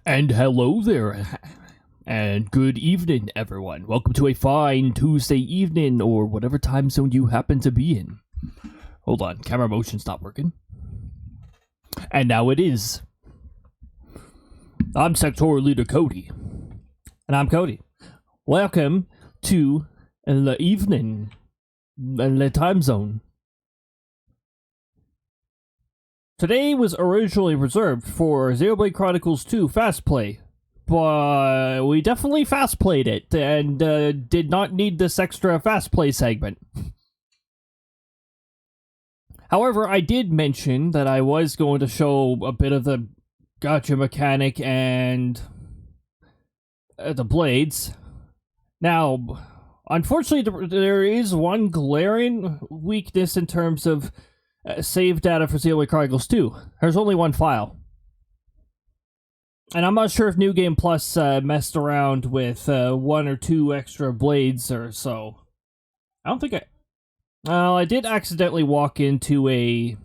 And hello there, and good evening, everyone. Welcome to a fine Tuesday evening, or whatever time zone you happen to be in. Hold on, camera motion's not working. And now it is. I'm sectoral leader Cody. And I'm Cody. Welcome to the evening, the time zone. Today was originally reserved for Xenoblade Chronicles 2 Fast Play, but we definitely fast played it, and did not need this extra fast play segment. However, I did mention that I was going to show a bit of the gacha mechanic and the blades. Now, unfortunately, there is one glaring weakness in terms of save data for Xenoblade Chronicles 2. There's only one file. And I'm not sure if New Game Plus messed around with one or two extra blades or so. I don't think I did accidentally walk into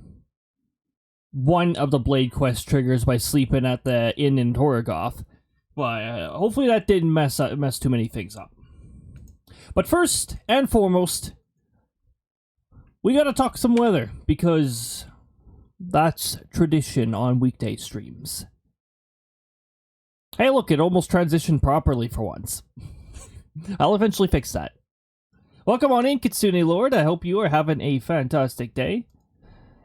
one of the Blade Quest triggers by sleeping at the inn in Torgoth. But hopefully that didn't mess too many things up. But first and foremost, we gotta talk some weather, because that's tradition on weekday streams. Hey look, it almost transitioned properly for once. I'll eventually fix that. Welcome on in, Kitsune Lord. I hope you are having a fantastic day.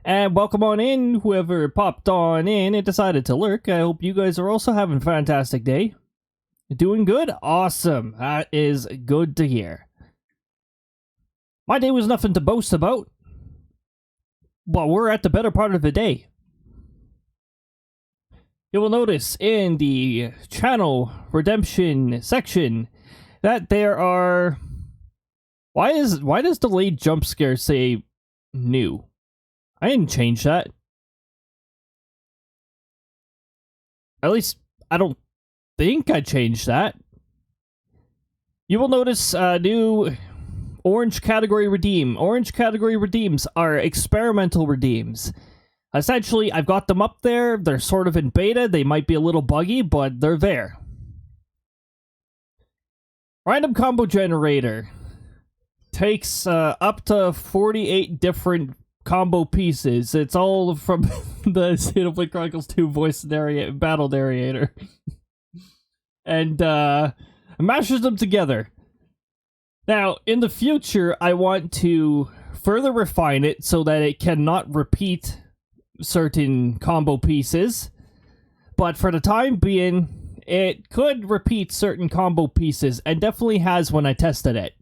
And welcome on in, whoever popped on in and decided to lurk. I hope you guys are also having a fantastic day. Doing good? Awesome. That is good to hear. My day was nothing to boast about. Well, we're at the better part of the day. You will notice in the channel redemption section that there are... Why does delayed jump scare say new? I didn't change that. At least, I don't think I changed that. You will notice new orange category redeem. Orange category redeems are experimental redeems. Essentially, I've got them up there. They're sort of in beta. They might be a little buggy, but they're there. Random combo generator takes up to 48 different combo pieces. It's all from the Xenoblade Chronicles 2 voice battle narrator. And mashes them together. Now, in the future, I want to further refine it so that it cannot repeat certain combo pieces. But for the time being, it could repeat certain combo pieces, and definitely has when I tested it.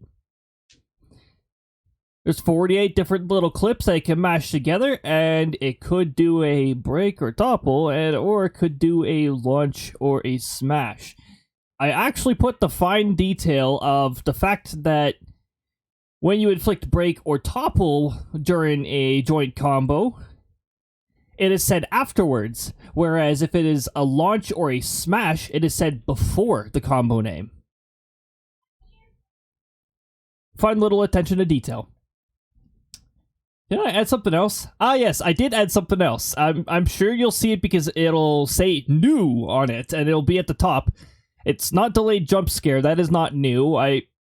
There's 48 different little clips that it can mash together, and it could do a break or topple, or it could do a launch or a smash. I actually put the fine detail of the fact that when you inflict break or topple during a joint combo, it is said afterwards, whereas if it is a launch or a smash, it is said before the combo name. Fun little attention to detail. Did I add something else? Ah, yes, I did add something else. I'm sure you'll see it because it'll say new on it, and it'll be at the top. It's not delayed jump scare. That is not new.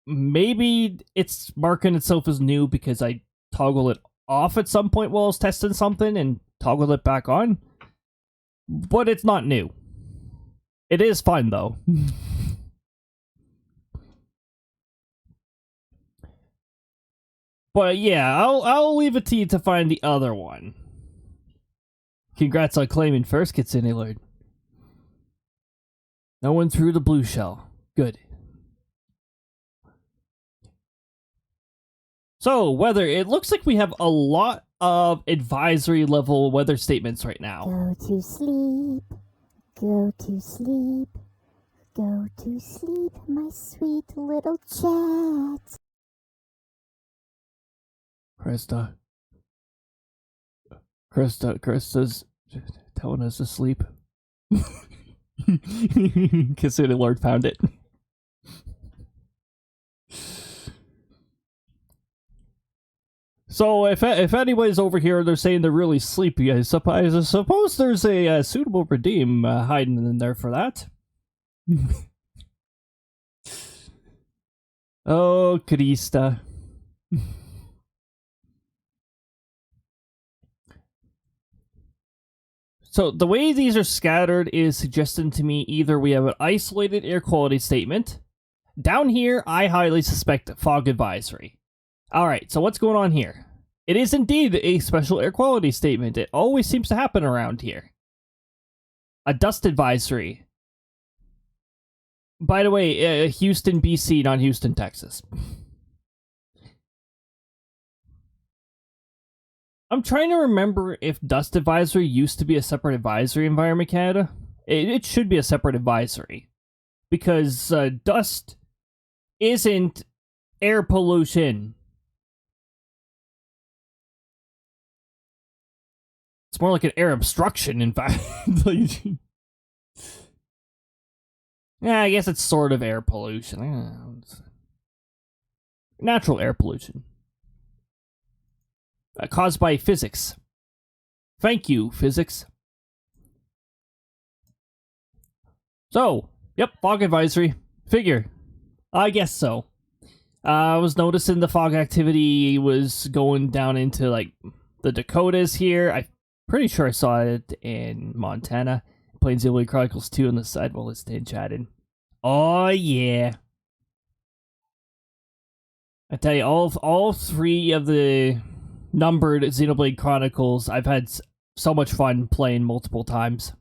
Maybe it's marking itself as new because I toggled it off at some point while I was testing something and toggled it back on. But it's not new. It is fun though. But yeah, I'll leave it to you to find the other one. Congrats on claiming first, Kitsune Lord. No one threw the blue shell. Good. So, weather. It looks like we have a lot of advisory level weather statements right now. Go to sleep. Go to sleep. Go to sleep, my sweet little chat. Krista's telling us to sleep. Kitsune Lord found it. So if anybody's over here, they're saying they're really sleepy. I suppose there's a suitable redeem hiding in there for that. Oh, Krista. So the way these are scattered is suggesting to me either we have an isolated air quality statement. Down here, I highly suspect fog advisory. Alright, so what's going on here? It is indeed a special air quality statement. It always seems to happen around here. A dust advisory. By the way, Houston, BC, not Houston, Texas. I'm trying to remember if dust advisory used to be a separate advisory in Environment Canada. It should be a separate advisory. Because dust isn't air pollution. It's more like an air obstruction, in fact. Yeah, I guess it's sort of air pollution. Natural air pollution. Caused by physics. Thank you, physics. So, yep, fog advisory. Figure. I guess so. I was noticing the fog activity was going down into, like, the Dakotas here. I'm pretty sure I saw it in Montana. Playing Xenoblade Chronicles 2 on the side while it's staying chatted. Oh, yeah. I tell you, all three of the numbered Xenoblade Chronicles, I've had so much fun playing multiple times.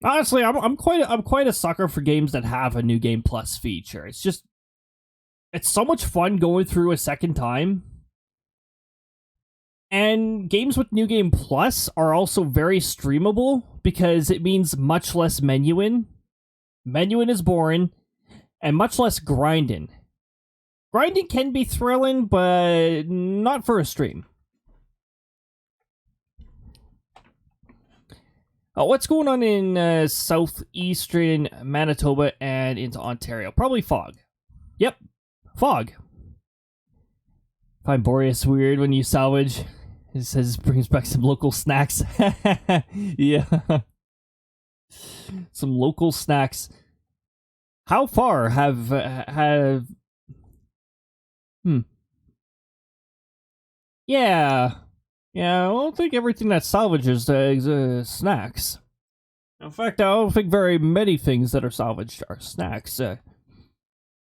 Honestly, I'm quite a sucker for games that have a New Game Plus feature. It's so much fun going through a second time. And games with New Game Plus are also very streamable because it means much less menuing. Menuing is boring, and much less grinding. Grinding can be thrilling, but not for a stream. What's going on in southeastern Manitoba and into Ontario? Probably fog. Yep, fog. Find Boreas weird when you salvage. It says brings back some local snacks. Yeah. Some local snacks. How far have Yeah. Yeah, I don't think everything that salvages snacks. In fact, I don't think very many things that are salvaged are snacks.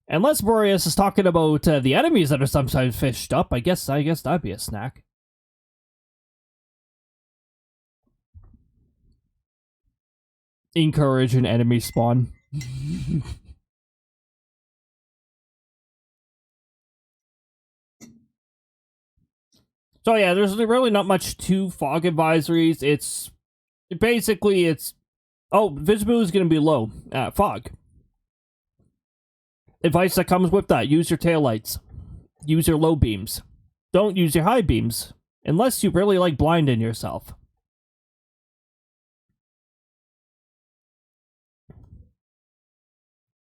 Unless Boreas is talking about the enemies that are sometimes fished up, I guess that'd be a snack. Encourage an enemy spawn. So yeah, there's really not much to fog advisories. It's oh, visibility is going to be low. Fog. Advice that comes with that: use your taillights, use your low beams, don't use your high beams unless you really like blinding yourself.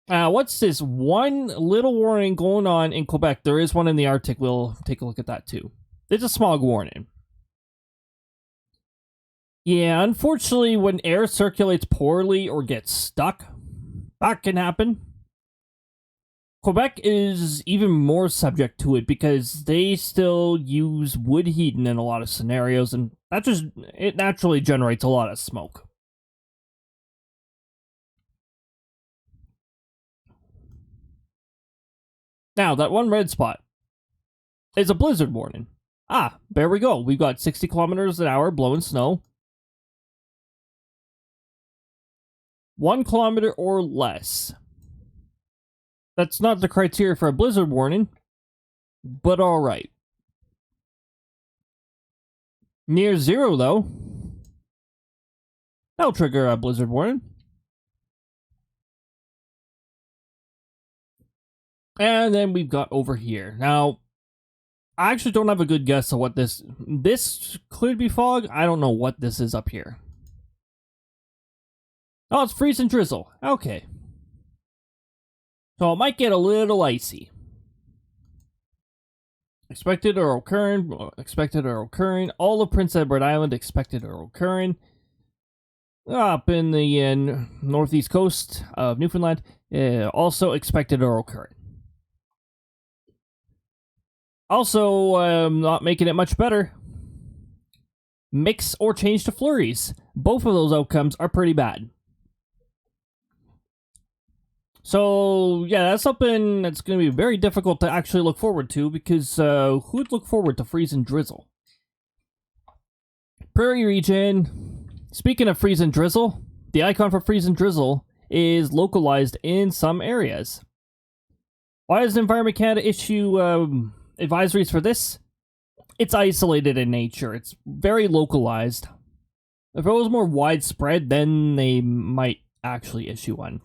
What's this one little warning going on in Quebec? There is one in the Arctic. We'll take a look at that too. It's a smog warning. Yeah, unfortunately, when air circulates poorly or gets stuck, that can happen. Quebec is even more subject to it because they still use wood heating in a lot of scenarios, and it naturally generates a lot of smoke. Now, that one red spot is a blizzard warning. Ah, there we go. We've got 60 kilometers an hour blowing snow. 1 kilometer or less. That's not the criteria for a blizzard warning, but alright. Near 0, though. That'll trigger a blizzard warning. And then we've got over here. Now, I actually don't have a good guess of what this could be fog. I don't know what this is up here. Oh, it's freeze and drizzle. Okay. So it might get a little icy. Expected or occurring. All of Prince Edward Island expected or occurring. up in the northeast coast of Newfoundland, also expected to occur. Also, not making it much better, mix or change to flurries. Both of those outcomes are pretty bad. So, yeah, that's something that's going to be very difficult to actually look forward to, because who'd look forward to freeze and drizzle? Prairie region. Speaking of freeze and drizzle, the icon for freeze and drizzle is localized in some areas. Why does Environment Canada issue advisories for this? It's isolated in nature. It's very localized. If it was more widespread, then they might actually issue one.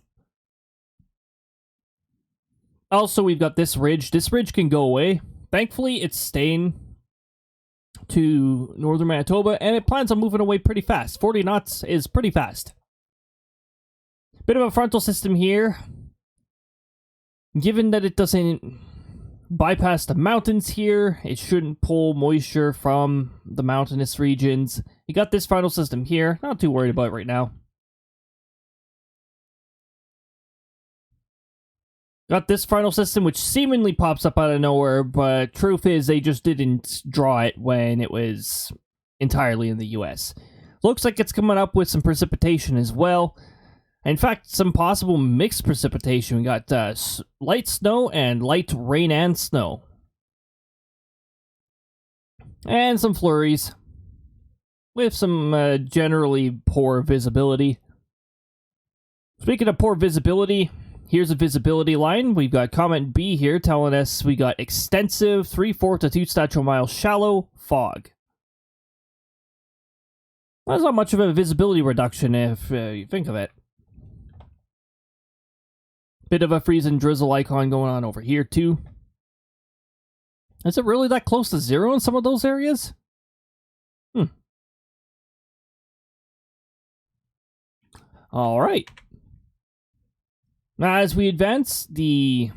Also, we've got this ridge. This ridge can go away. Thankfully, it's staying to northern Manitoba, and it plans on moving away pretty fast. 40 knots is pretty fast. Bit of a frontal system here. Given that it doesn't bypass the mountains here, it shouldn't pull moisture from the mountainous regions. You got this frontal system here. Not too worried about it right now. Got this frontal system, which seemingly pops up out of nowhere, but truth is they just didn't draw it when it was entirely in the US. Looks like it's coming up with some precipitation as well. In fact, some possible mixed precipitation. We got light snow and light rain and snow. And some flurries. With some generally poor visibility. Speaking of poor visibility, here's a visibility line. We've got comment B here telling us we got extensive 3/4 to 2 statute mile shallow fog. That's not much of a visibility reduction if you think of it. Bit of a freeze and drizzle icon going on over here too. Is it really that close to zero in some of those areas? Alright. Now, as we advance, the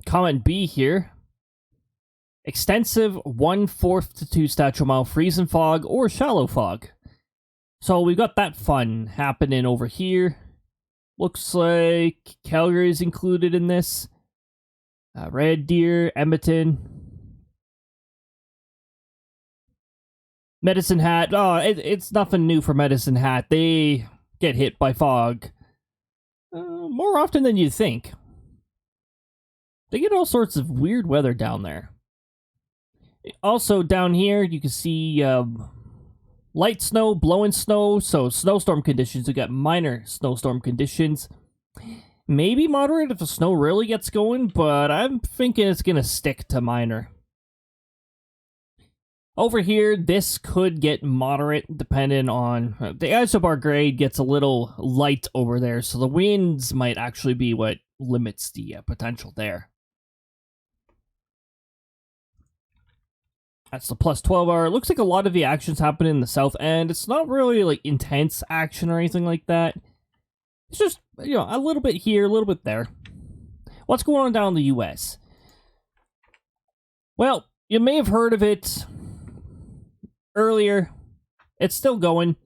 comment B here, extensive 1/4 to 2 statute mile freeze and fog or shallow fog. So we've got that fun happening over here. Looks like Calgary is included in this. Red Deer, Edmonton. Medicine Hat. Oh, it's nothing new for Medicine Hat. They get hit by fog more often than you think. They get all sorts of weird weather down there. Also, down here, you can see light snow, blowing snow, so snowstorm conditions. We got minor snowstorm conditions. Maybe moderate if the snow really gets going, but I'm thinking it's going to stick to minor. Over here, this could get moderate, depending on... the isobar grade gets a little light over there, so the winds might actually be what limits the potential there. That's the plus 12 hour. It looks like a lot of the action's happening in the south end. It's not really, like, intense action or anything like that. It's just, you know, a little bit here, a little bit there. What's going on down in the US? Well, you may have heard of it earlier. It's still going.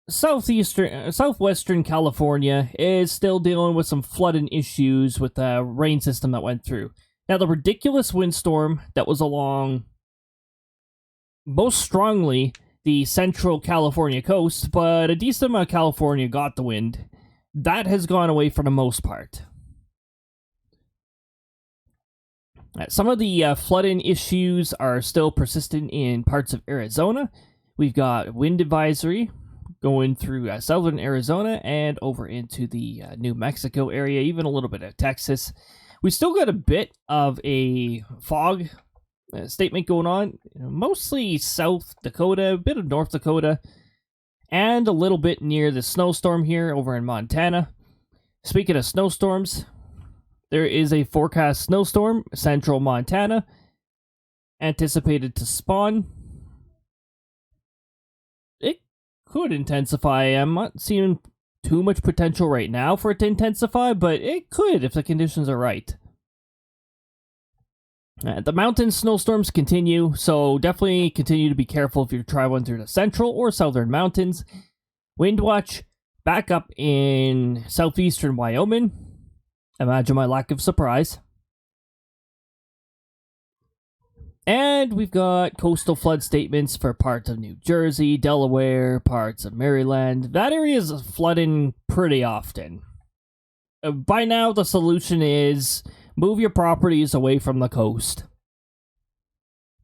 Southwestern California is still dealing with some flooding issues with the rain system that went through. Now, the ridiculous windstorm that was along most strongly the central California coast, but a decent amount of California got the wind. That has gone away for the most part. Some of the flooding issues are still persistent in parts of Arizona. We've got wind advisory going through southern Arizona and over into the New Mexico area, even a little bit of Texas. We still got a bit of a fog statement going on, mostly South Dakota, a bit of North Dakota, and a little bit near the snowstorm here over in Montana. Speaking of snowstorms, there is a forecast snowstorm, central Montana, anticipated to spawn. It could intensify. I'm not seeing too much potential right now for it to intensify, but it could if the conditions are right. The mountain snowstorms continue, so definitely continue to be careful if you're traveling through the central or southern mountains. Wind watch back up in southeastern Wyoming. Imagine my lack of surprise. And we've got coastal flood statements for parts of New Jersey, Delaware, parts of Maryland. That area is flooding pretty often. By now, the solution is move your properties away from the coast.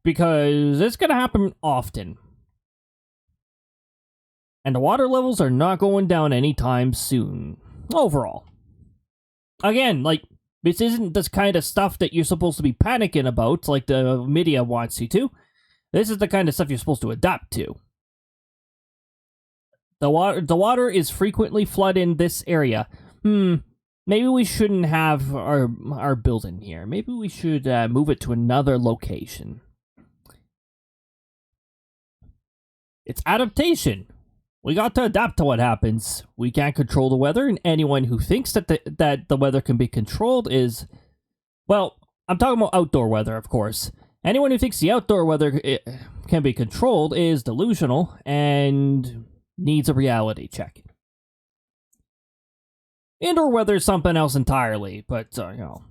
Because it's going to happen often. And the water levels are not going down anytime soon. Overall. Again, like, this isn't this kind of stuff that you're supposed to be panicking about, like the media wants you to. This is the kind of stuff you're supposed to adapt to. The water is frequently flooding this area. Maybe we shouldn't have our building here. Maybe we should move it to another location. It's adaptation. We got to adapt to what happens. We can't control the weather, and anyone who thinks that the weather can be controlled is... Well, I'm talking about outdoor weather, of course. Anyone who thinks the outdoor weather can be controlled is delusional and needs a reality check. Indoor weather is something else entirely, but, you know...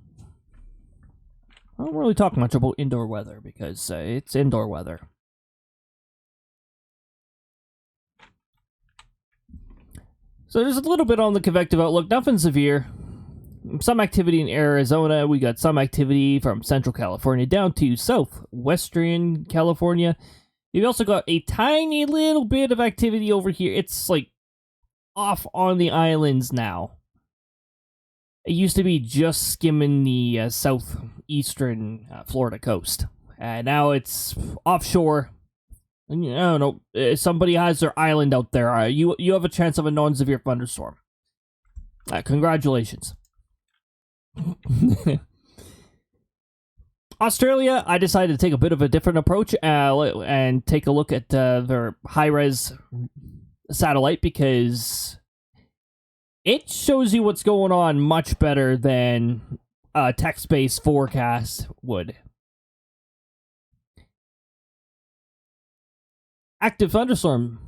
I don't really talk much about indoor weather, because it's indoor weather. So there's a little bit on the convective outlook, nothing severe. Some activity in Arizona, we got some activity from central California down to southwestern California. You've also got a tiny little bit of activity over here. It's like off on the islands now. It used to be just skimming the southeastern Florida coast. And now it's offshore. I don't know, somebody has their island out there. You have a chance of a non-severe thunderstorm. Congratulations. Australia, I decided to take a bit of a different approach and take a look at their high-res satellite because it shows you what's going on much better than a text-based forecast would. Active thunderstorm.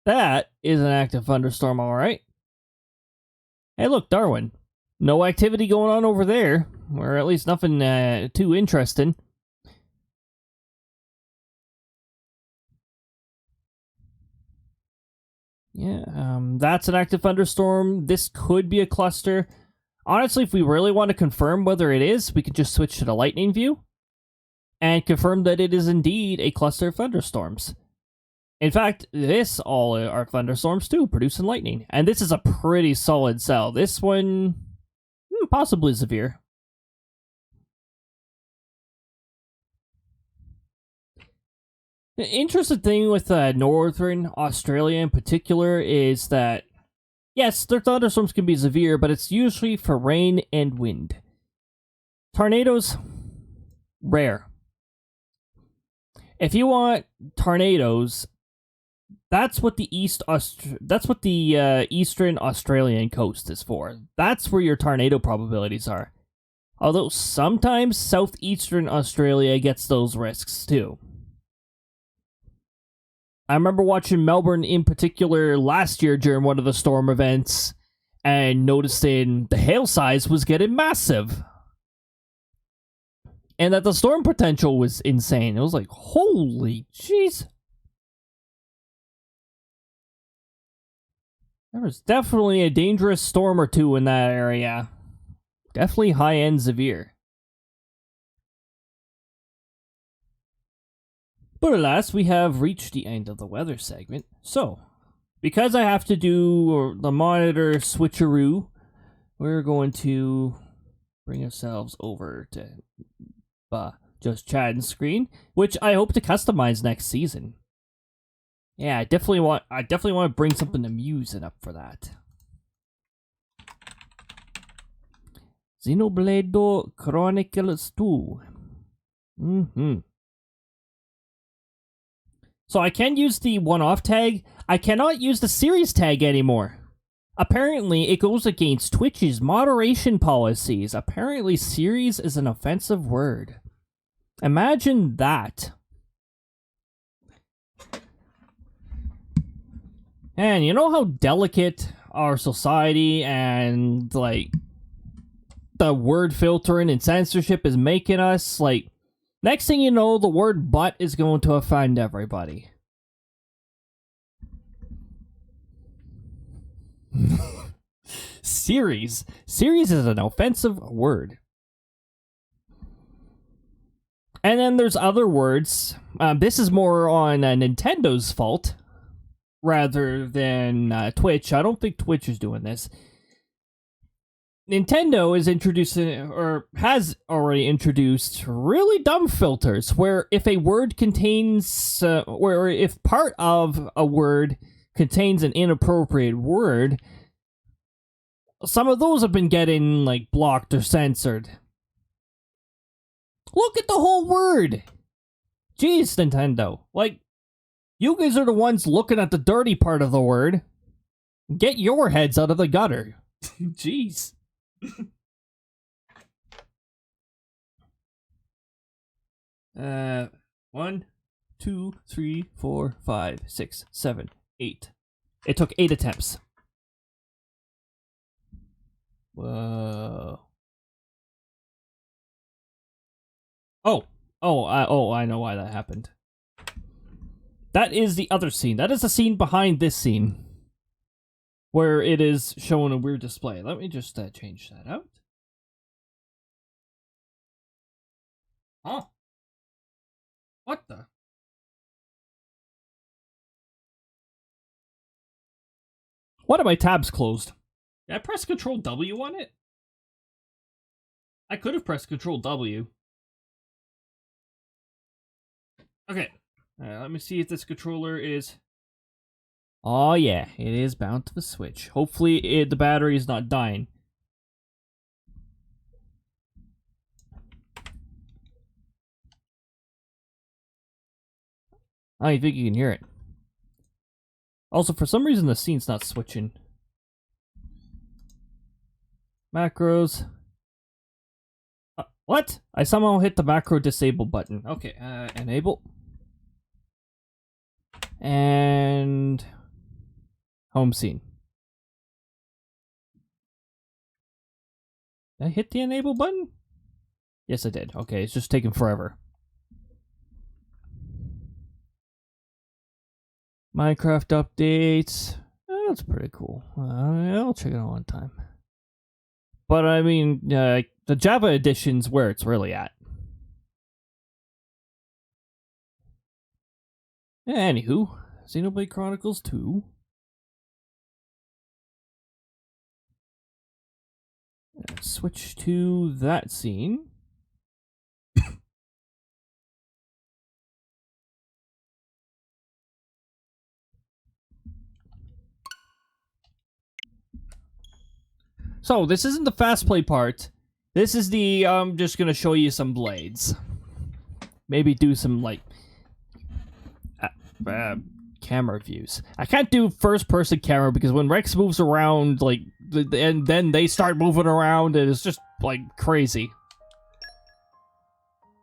That is an active thunderstorm, alright. Hey, look, Darwin. No activity going on over there. Or at least nothing too interesting. Yeah, that's an active thunderstorm. This could be a cluster. Honestly, if we really want to confirm whether it is, we could just switch to the lightning view. And confirm that it is indeed a cluster of thunderstorms. In fact, this all are thunderstorms too, producing lightning. And this is a pretty solid cell. This one, possibly severe. The interesting thing with northern Australia in particular is that, yes, their thunderstorms can be severe, but it's usually for rain and wind. Tornadoes, rare. If you want tornadoes, that's what the eastern Australian coast is for. That's where your tornado probabilities are. Although sometimes southeastern Australia gets those risks too. I remember watching Melbourne in particular last year during one of the storm events and noticing the hail size was getting massive. And that the storm potential was insane. It was like, holy jeez. There was definitely a dangerous storm or two in that area. Definitely high-end severe. But alas, we have reached the end of the weather segment. So, because I have to do the monitor switcheroo, we're going to bring ourselves over to just chatting screen, which I hope to customize next season. Yeah, I definitely want to bring something amusing up for that. Xenoblade Chronicles 2. So I can use the one-off tag. I cannot use the series tag anymore. Apparently, it goes against Twitch's moderation policies. Apparently, series is an offensive word. Imagine that. And you know how delicate our society and, like, the word filtering and censorship is making us? Like, next thing you know, the word butt is going to offend everybody. Series. Series is an offensive word. And then there's other words. This is more on Nintendo's fault rather than Twitch. I don't think Twitch is doing this. Nintendo is introducing, or has already introduced, really dumb filters where if a word contains, or if part of a word contains an inappropriate word, some of those have been getting, like, blocked or censored. Look at the whole word! Jeez, Nintendo. Like, you guys are the ones looking at the dirty part of the word. Get your heads out of the gutter. Jeez. 1, 2, 3, 4, 5, 6, 7, 8. It took 8 attempts. Whoa. I know why that happened. That is the other scene. That is the scene behind this scene, where it is showing a weird display. Let me just change that out. Huh? What the? One of my tabs closed. Did I press Control W on it? I could have pressed Control W. Okay. Let me see if this controller is... Oh yeah, it is bound to the Switch. Hopefully the battery is not dying. I don't think you can hear it. Also, for some reason, the scene's not switching. Macros. What? I somehow hit the macro disable button. Okay, enable. And... home scene. Did I hit the enable button? Yes, I did. Okay, it's just taking forever. Minecraft updates. That's pretty cool. I'll check it out one time. But I mean, the Java edition's where it's really at. Anywho, Xenoblade Chronicles 2. Switch to that scene. So, this isn't the fast play part. This is the, I'm just gonna show you some blades. Maybe do some, like, camera views. I can't do first-person camera because when Rex moves around, like, and then they start moving around, and it's just, like, crazy.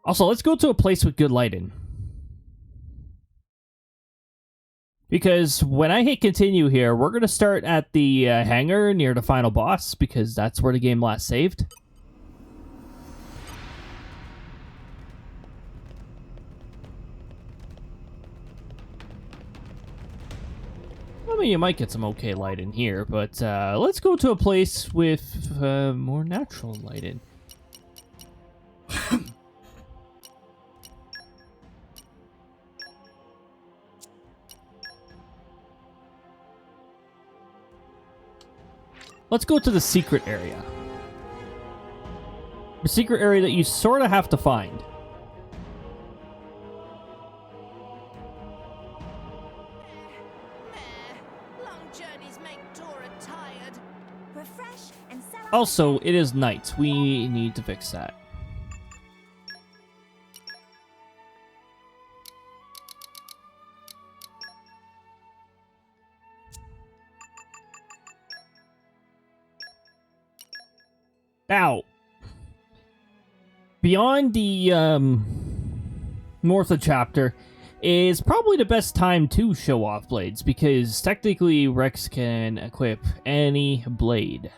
Also, let's go to a place with good lighting. Because when I hit continue here, we're going to start at the hangar near the final boss, because that's where the game last saved. I mean, you might get some okay light in here, but let's go to a place with more natural lighting. Let's go to the secret area. The secret area that you sort of have to find. Also, it is night. We need to fix that. Now, beyond the Northland chapter, is probably the best time to show off blades, because technically Rex can equip any blade.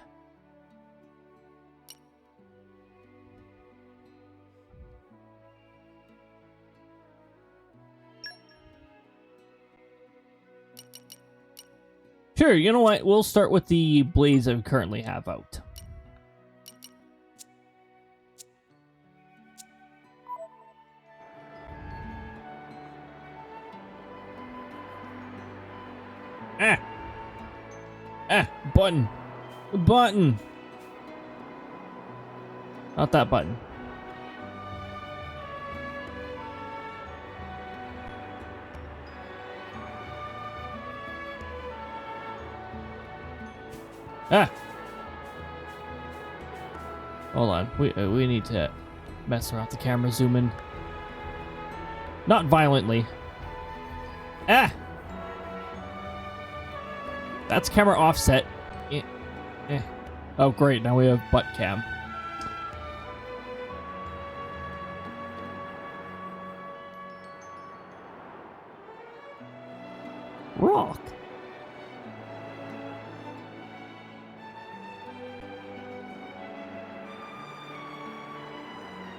Sure, you know what? We'll start with the blades I currently have out. Button. Button. Not that button. Hold on. We need to mess around with the camera, zoom in. Not violently. That's camera offset. Oh, great. Now we have butt cam. Rock.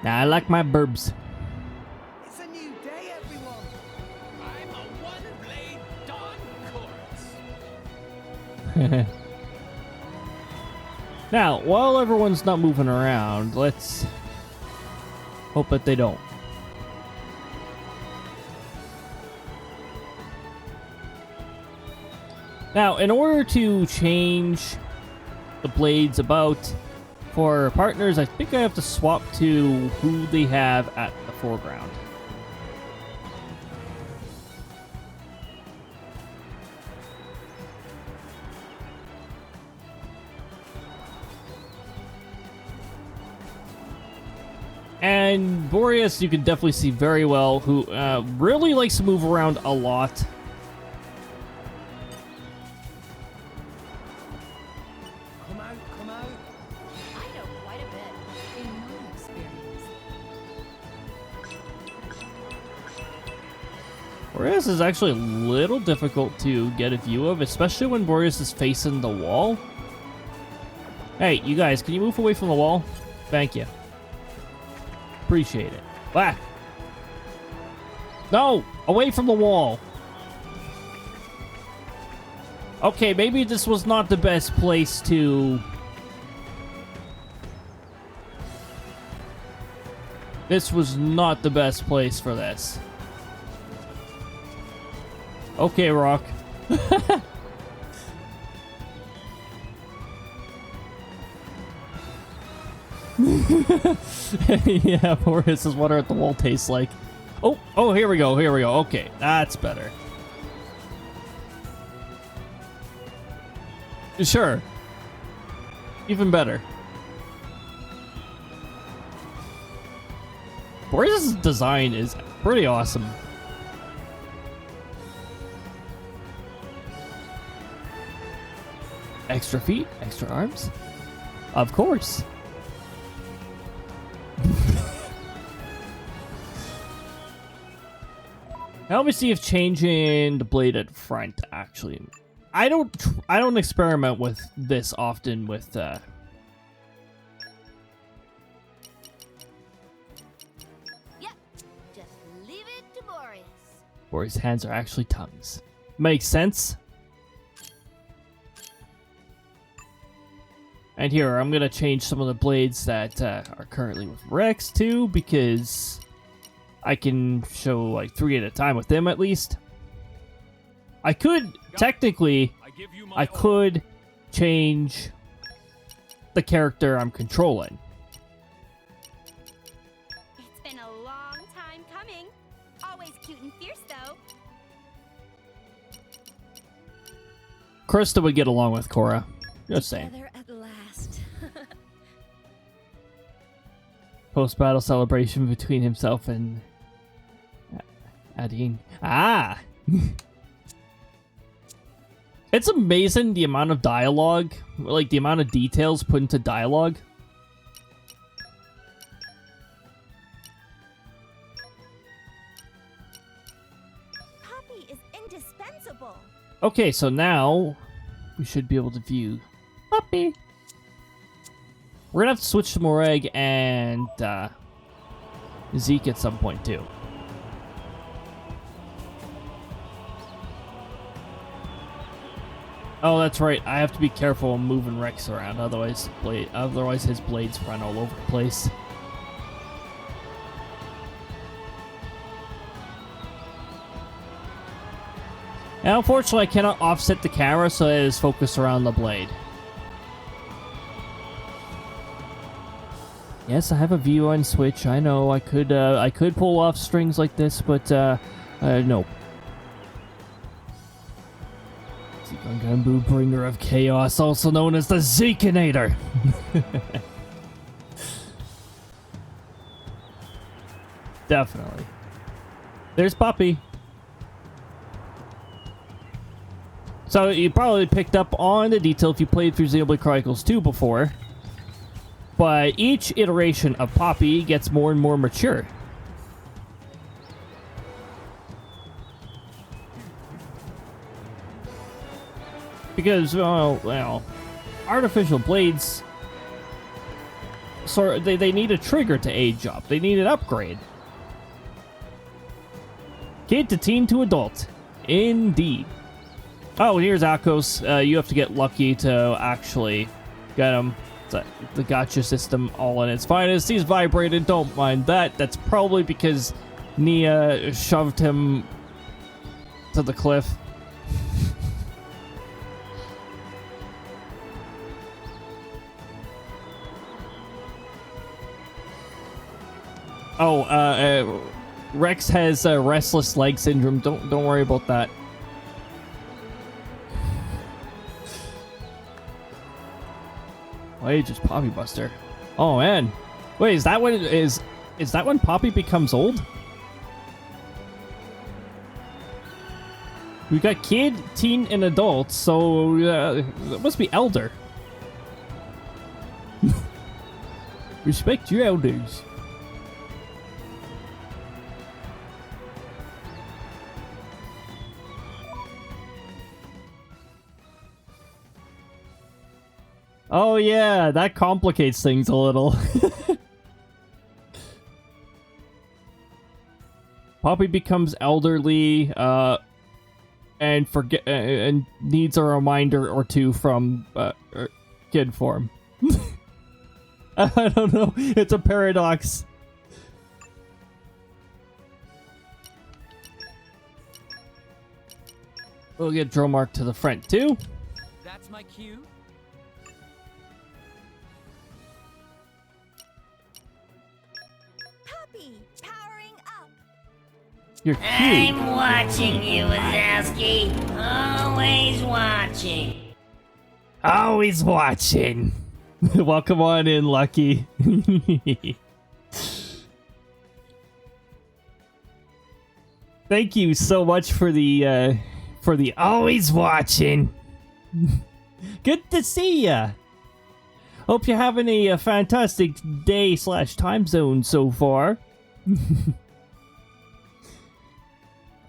Nah, I like my burbs. It's a new day, everyone. I'm a one-blade dawn chorus. Now, while everyone's not moving around, let's hope that they don't. Now, in order to change the blades about for partners, I think I have to swap to who they have at the foreground. And Boreas, you can definitely see very well, who really likes to move around a lot. Come out, come out. I know quite a bit in my experience. Boreas is actually a little difficult to get a view of, especially when Boreas is facing the wall. Hey, you guys, can you move away from the wall? Thank you. Appreciate it. Ah! No! Away from the wall! Okay, maybe this was not the best place to... This was not the best place for this. Okay, Rock. Yeah, Boreas is wondering what the wall tastes like. Oh, here we go, here we go. Okay, that's better. Sure. Even better. Boreas' design is pretty awesome. Extra feet, extra arms? Of course. Now let me see if changing the blade at front actually. I don't experiment with this often with Yep, just leave it to Boreas. where his hands are actually tongues. Makes sense. And here, I'm gonna change some of the blades that are currently with Rex too, because I can show like 3 at a time with them at least. I could, technically, I could change the character I'm controlling. It's been a long time coming. Always cute and fierce, though. Krista would get along with Cora. Just saying. Together at last. Post-battle celebration between himself and Adine. Ah! It's amazing the amount of dialogue, like the amount of details put into dialogue. Okay, so now we should be able to view Puppy. We're gonna have to switch to Moreg and Zeke at some point too. Oh, that's right. I have to be careful moving Rex around, otherwise his blades run all over the place. And unfortunately, I cannot offset the camera so it is focused around the blade. Yes, I have a view on Switch. I know I could pull off strings like this, but no. Zekangambu, bringer of chaos, also known as the Zekinator. Definitely. There's Poppy. So you probably picked up on the detail if you played through Xenoblade Chronicles 2 before. But each iteration of Poppy gets more and more mature. Because, well, artificial blades, they need a trigger to age up. They need an upgrade. Kid to teen to adult. Indeed. Oh, here's Akos. You have to get lucky to actually get him. The gacha system all in its finest. He's vibrated, don't mind that. That's probably because Nia shoved him to the cliff. Oh, Rex has restless leg syndrome. Don't worry about that. Why just Poppy Buster? Oh man, wait, is that when Poppy becomes old? We got kid, teen, and adult, so it must be elder. Respect your elders. Oh yeah, that complicates things a little. Poppy becomes elderly, and needs a reminder or two from kid form. I don't know. It's a paradox. We'll get Dromark to the front too. That's my cue. Puppy, powering up. You're cute. I'm watching you, Wazowski. Always watching. Always watching. Welcome on in, Lucky. Thank you so much for the always watching. Good to see ya. Hope you're having a fantastic day/time zone so far.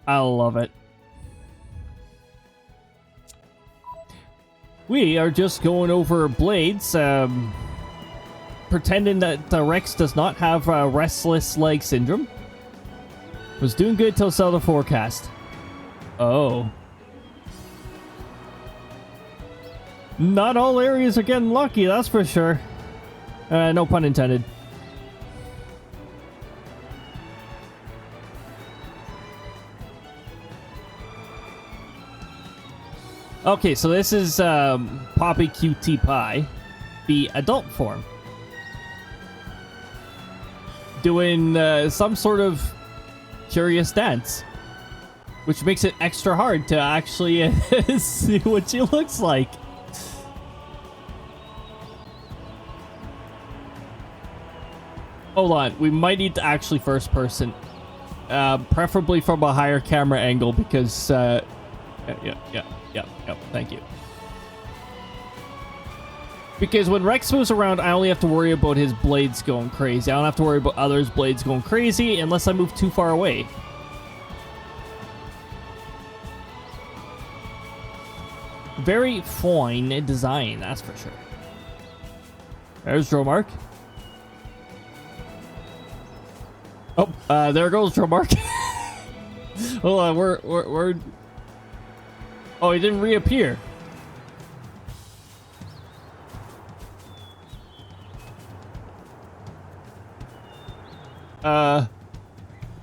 I love it. We are just going over blades, pretending that the Rex does not have restless leg syndrome. Was doing good till saw the forecast. Oh. Not all areas are getting lucky, that's for sure. No pun intended. Okay, so this is Poppy QT Pie, the adult form. Doing some sort of curious dance. Which makes it extra hard to actually see what she looks like. Hold on, we might need to actually first person. Preferably from a higher camera angle because, yeah, thank you. Because when Rex moves around, I only have to worry about his blades going crazy. I don't have to worry about others' blades going crazy unless I move too far away. very fine design, that's for sure. There's Dromark. Oh, there goes Dromark. Hold on, we're... Oh, he didn't reappear.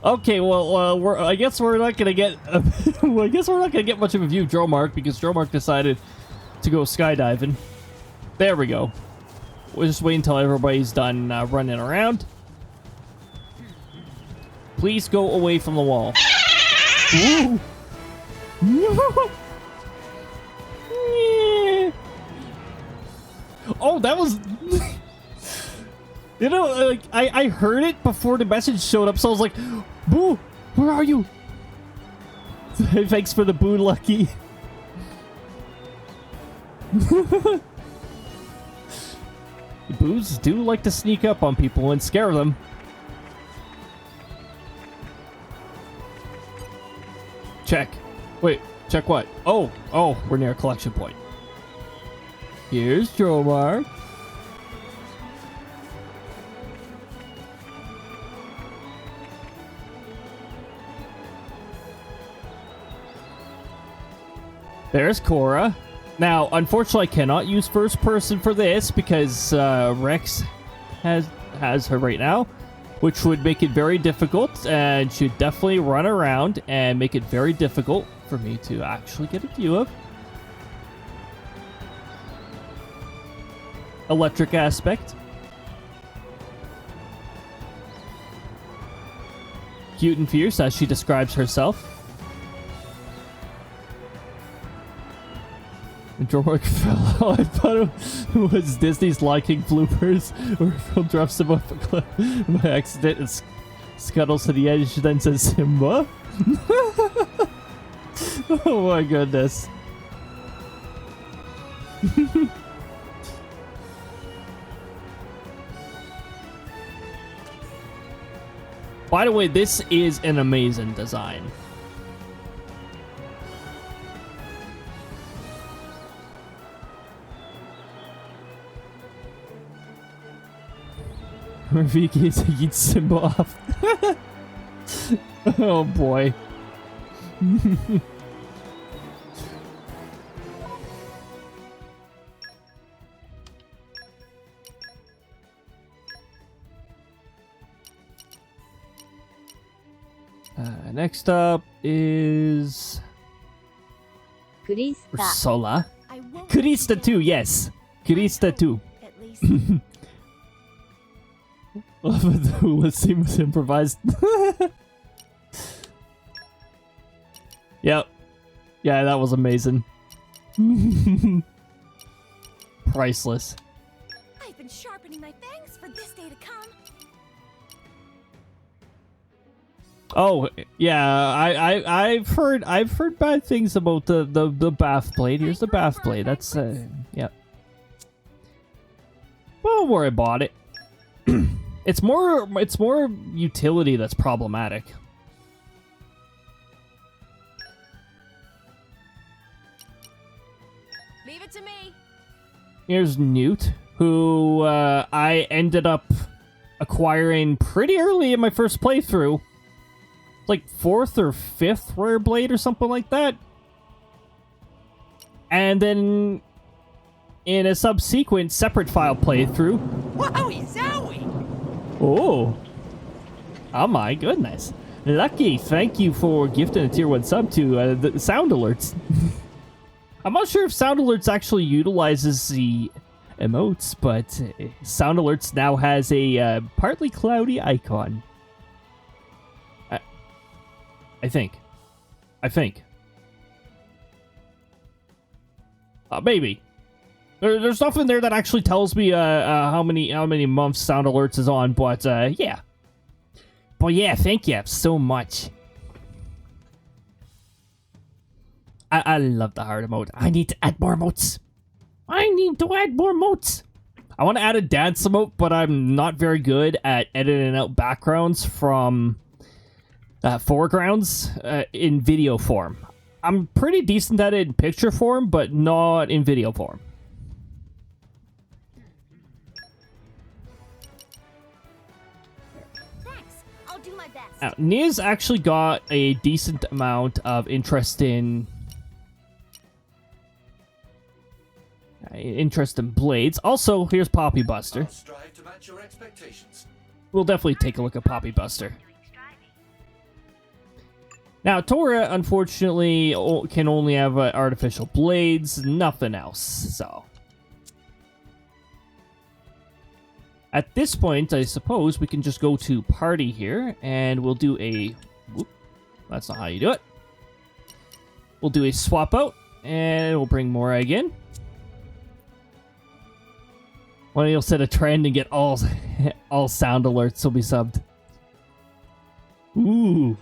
Okay, well, I guess we're not gonna get. I guess we're not gonna get much of a view of Dromark because Dromark decided to go skydiving. There we go. We'll just wait until everybody's done running around. Please go away from the wall. Ooh. Oh, that was... You know, like, I heard it before the message showed up, so I was like, Boo, where are you? Thanks for the boo, Lucky. Boos do like to sneak up on people and scare them. Check. Wait, check what? Oh, we're near a collection point. Here's Dromark. There's Cora. Now, unfortunately, I cannot use first person for this because Rex has her right now, which would make it very difficult and should definitely run around and make it very difficult for me to actually get a view of. Electric aspect. Cute and fierce, as she describes herself. And Dromark fell out. I thought it was Disney's Lion King bloopers, where Phil drops him off a cliff by accident and scuttles to the edge, then says Simba. Oh my goodness. By the way, this is an amazing design. Rafiki taking Simba off. Oh boy. Next up is Ursula. Krista too, yes. Krista too. At least. The hula scene was improvised. Yep. Yeah, that was amazing. Priceless. I've been sharpening my fangs for this day to come. Oh yeah, I've heard bad things about the bath blade. Here's the bath blade. That's yep. Don't worry about it. It's more utility that's problematic. Leave it to me. Here's Newt, who I ended up acquiring pretty early in my first playthrough. Like 4th or 5th rare blade or something like that. And then in a subsequent separate file playthrough. Wowie zowie! Oh my goodness. Lucky, thank you for gifting a tier 1 sub to the sound alerts. I'm not sure if sound alerts actually utilizes the emotes, but sound alerts now has a partly cloudy icon. I think. Maybe. There's nothing there that actually tells me how many months sound alerts is on, but yeah. But yeah, thank you so much. I love the hard emote. I need to add more emotes. I want to add a dance emote, but I'm not very good at editing out backgrounds from foregrounds in video form. I'm pretty decent at it in picture form, but not in video form. Thanks. I'll do my best. Now, Nia's actually got a decent amount of interest in blades. Also, here's Poppy Buster. I'll strive to match your expectations. We'll definitely take a look at Poppy Buster. Now, Tora, unfortunately, can only have artificial blades, nothing else, so. At this point, I suppose we can just go to party here, and we'll do a... Whoop, that's not how you do it. We'll do a swap out, and we'll bring Morag in. Well, you'll set a trend and get all sound alerts will be subbed. Ooh.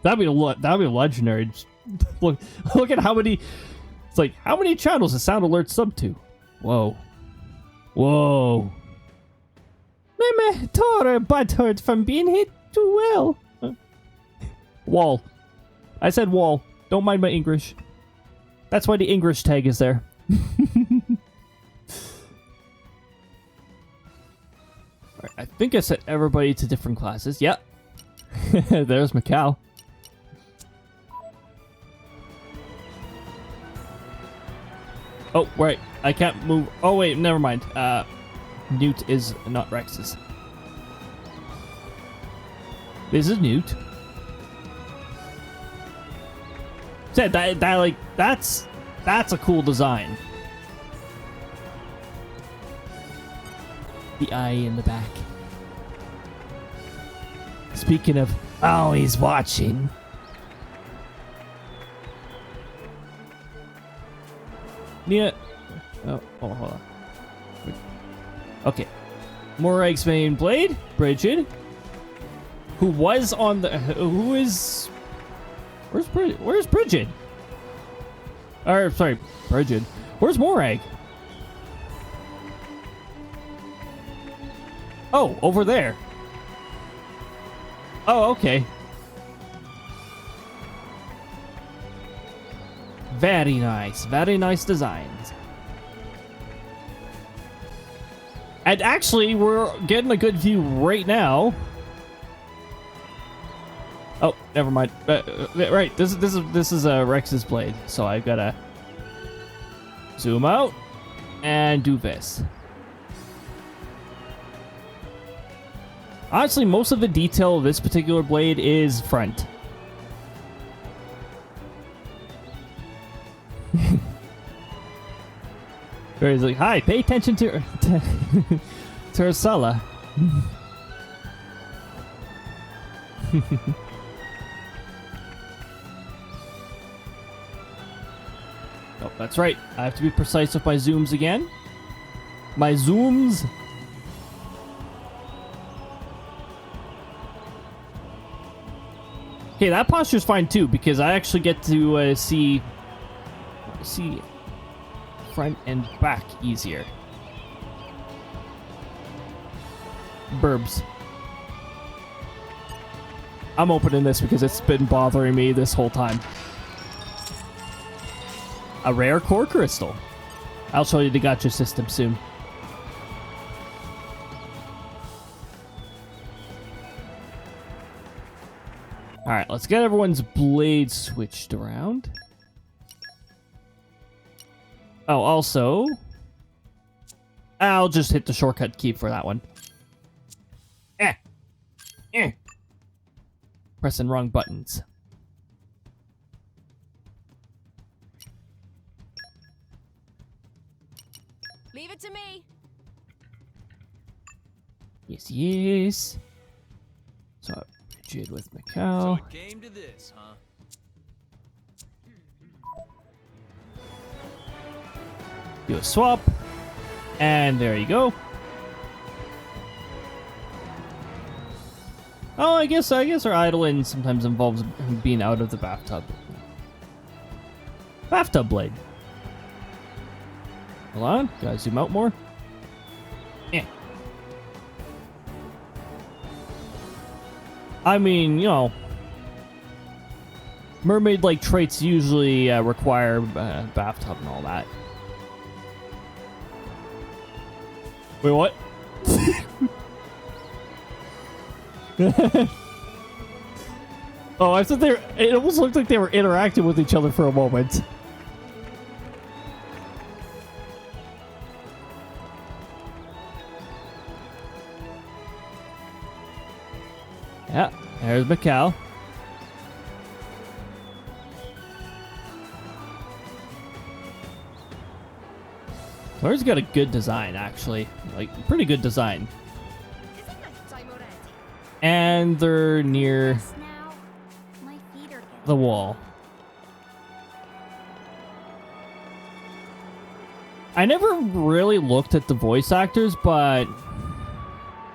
That'd be legendary. Just look at how many. It's like how many channels is sound alert sub to? Whoa, whoa. Meme Tora butthurt from being hit too well. Wall. I said wall. Don't mind my English. That's why the English tag is there. Alright, I think I set everybody to different classes. Yep. There's Macau. Oh, right. I can't move. Oh, wait. Never mind. Newt is not Rex's. This is Newt. Said that's a cool design. The eye in the back. Speaking of always watching. Nia. Oh, hold on. Okay. Morag's main blade, Bridget. Who was on the. Who is. Where's Bridget? Or, sorry, Bridget. Where's Morag? Oh, over there. Oh, okay. Very nice. Very nice designs. And actually, we're getting a good view right now. Oh, never mind. Right, this is Rex's blade, so I've gotta zoom out and do this. Honestly, most of the detail of this particular blade is front. Where he's like, "Hi, pay attention to Ursula." Oh, that's right. I have to be precise with my zooms again. My zooms. Okay, that posture's fine too, because I actually get to see front and back easier. Burbs. I'm opening this because it's been bothering me this whole time. A rare core crystal. I'll show you the gacha system soon. Alright, let's get everyone's blades switched around. Oh, also, I'll just hit the shortcut key for that one. Pressing wrong buttons. Leave it to me. Yes, yes. So, Bridget with Macau. So it came to this, huh? Do a swap. And there you go. Oh, I guess our idling sometimes involves being out of the bathtub. Bathtub blade. Hold on, gotta zoom out more. I mean, you know, mermaid-like traits usually require bathtub and all that. Wait, what? Oh, I thought it almost looked like they were interacting with each other for a moment. Yeah, there's Macau. Claire's got a good design, actually. Like, pretty good design. Isn't nighttime already? And they're near Yes, now my feet are getting the wall. I never really looked at the voice actors, but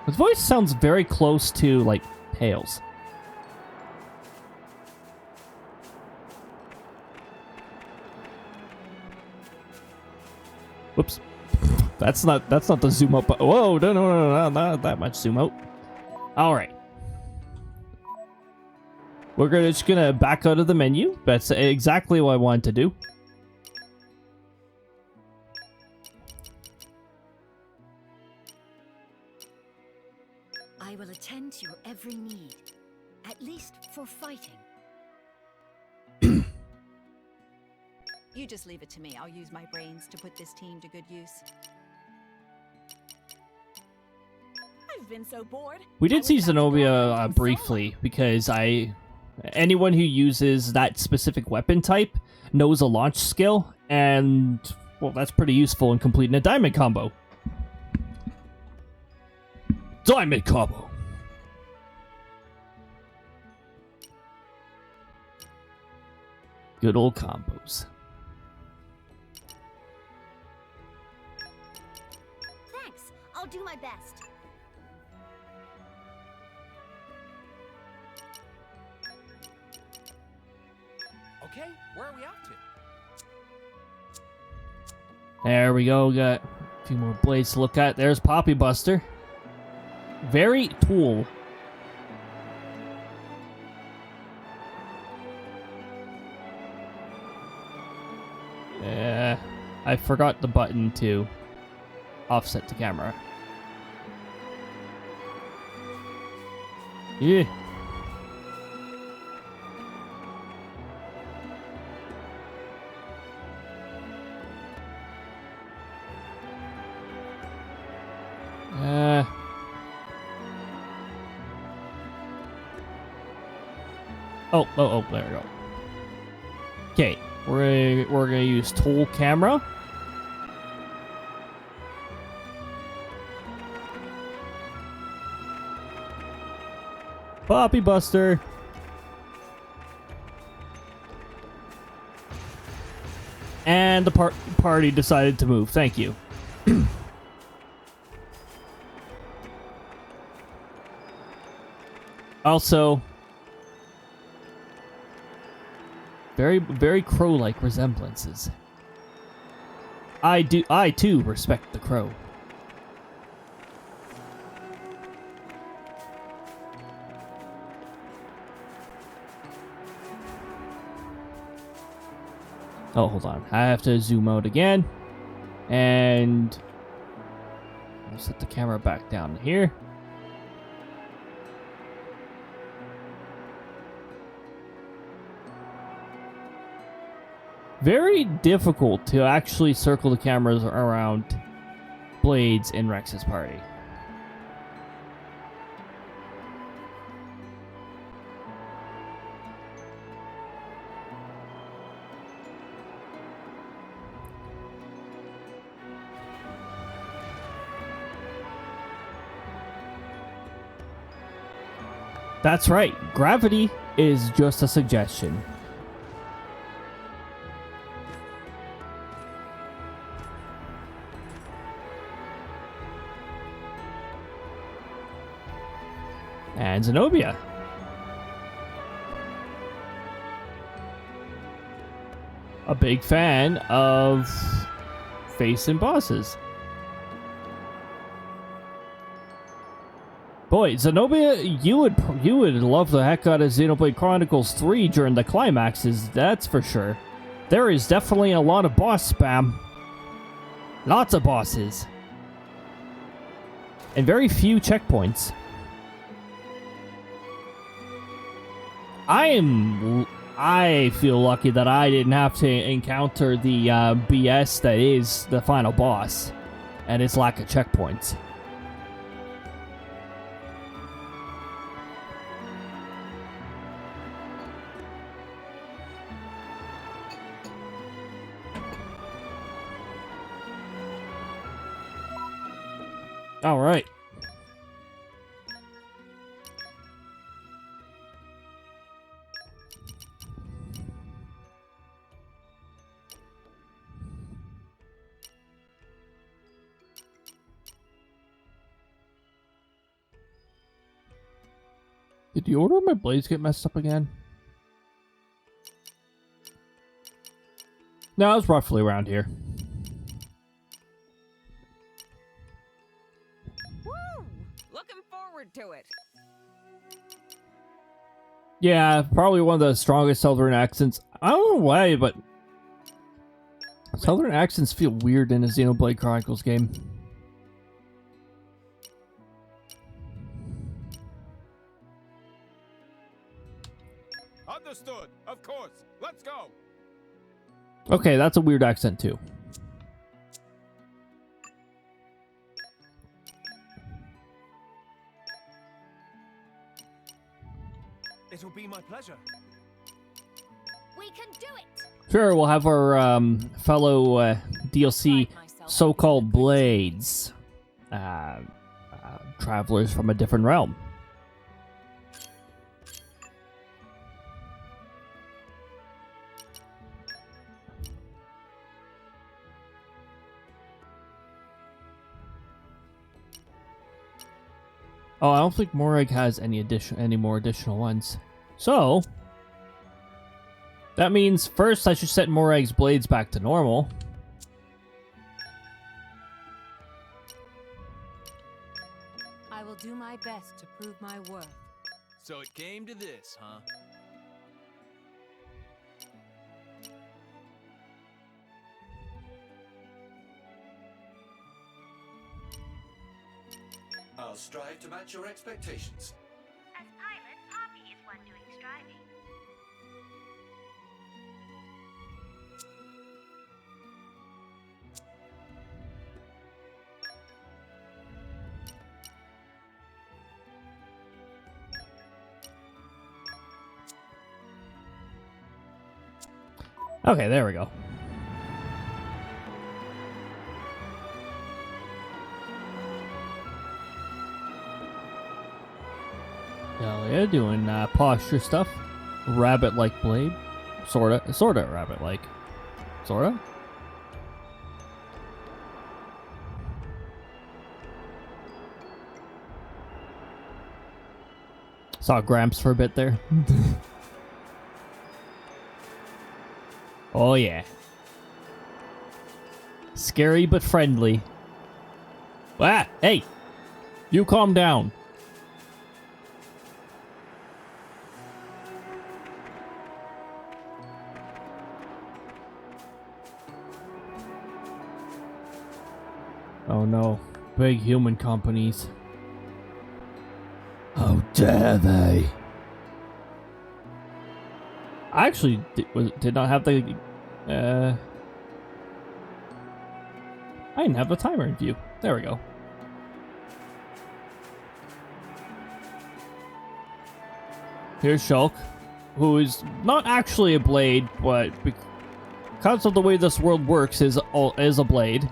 his voice sounds very close to, like, Tails. Whoops. That's not the zoom out. Whoa, no, not that much zoom out. All right. We're just gonna back out of the menu. That's exactly what I wanted to do. I will attend to your every need, at least for fighting. You just leave it to me. I'll use my brains to put this team to good use. I've been so bored. We I did was see about to go Zenobia out and briefly because anyone who uses that specific weapon type knows a launch skill, and well, that's pretty useful in completing a diamond combo. Diamond combo. Good old combos. Thanks. I'll do my best. Okay, where are we off to? There we go. Got a few more blades to look at. There's Poppy Buster. Very cool. Yeah, I forgot the button to offset the camera. Yeah. Oh, there we go. Okay, we're gonna use tool camera. Poppy Buster. And the party decided to move. Thank you. Also, very crow-like resemblances. I too respect the crow. Oh, hold on. I have to zoom out again. And I'll set the camera back down here. Very difficult to actually circle the cameras around blades in Rex's party. That's right, gravity is just a suggestion. And Zenobia. A big fan of facing bosses. Boy, Zenobia, you would love the heck out of Xenoblade Chronicles 3 during the climaxes, that's for sure. There is definitely a lot of boss spam. Lots of bosses. And very few checkpoints. I feel lucky that I didn't have to encounter the BS that is the final boss and its lack of checkpoints. All right. Did the order of my blades get messed up again? No, it was roughly around here. Woo! Looking forward to it. Yeah, probably one of the strongest Southern accents. I don't know why, but Southern accents feel weird in a Xenoblade Chronicles game. Understood. Of course. Let's go. Okay, that's a weird accent too. It'll be my pleasure. We can do it! Sure, we'll have our fellow DLC so-called blades. Travelers from a different realm. Oh, I don't think Morag has any more additional ones. So that means first I should set Morag's blades back to normal. I will do my best to prove my worth. So it came to this, huh? I'll strive to match your expectations. As pilot, Poppy is one doing striving. Okay, there we go. Hell yeah, doing posture stuff. Rabbit-like blade. Sorta rabbit-like. Sorta? Saw Gramps for a bit there. Oh yeah. Scary but friendly. Ah, hey! You calm down. Oh no. Big human companies. How dare they? I actually did not have the... I didn't have the timer in view. There we go. Here's Shulk, who is not actually a blade, but because of the way this world works, is a blade.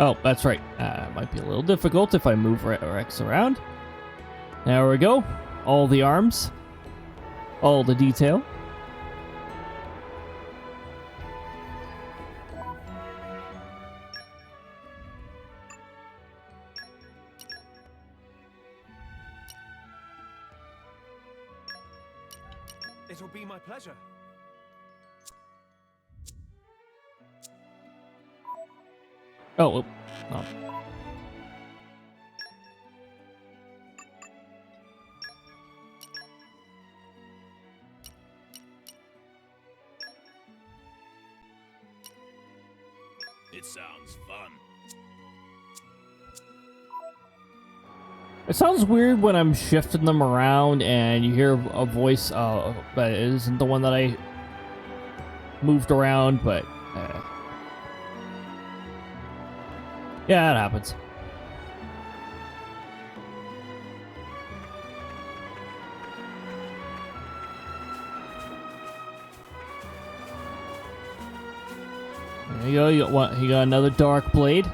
Oh, that's right. Might be a little difficult if I move Rex around. There we go. All the arms. All the detail. It'll be my pleasure. Oh, oh. It sounds fun. It sounds weird when I'm shifting them around and you hear a voice, but it isn't the one that I moved around, but yeah, it happens. There you go. You got what? You got another dark blade.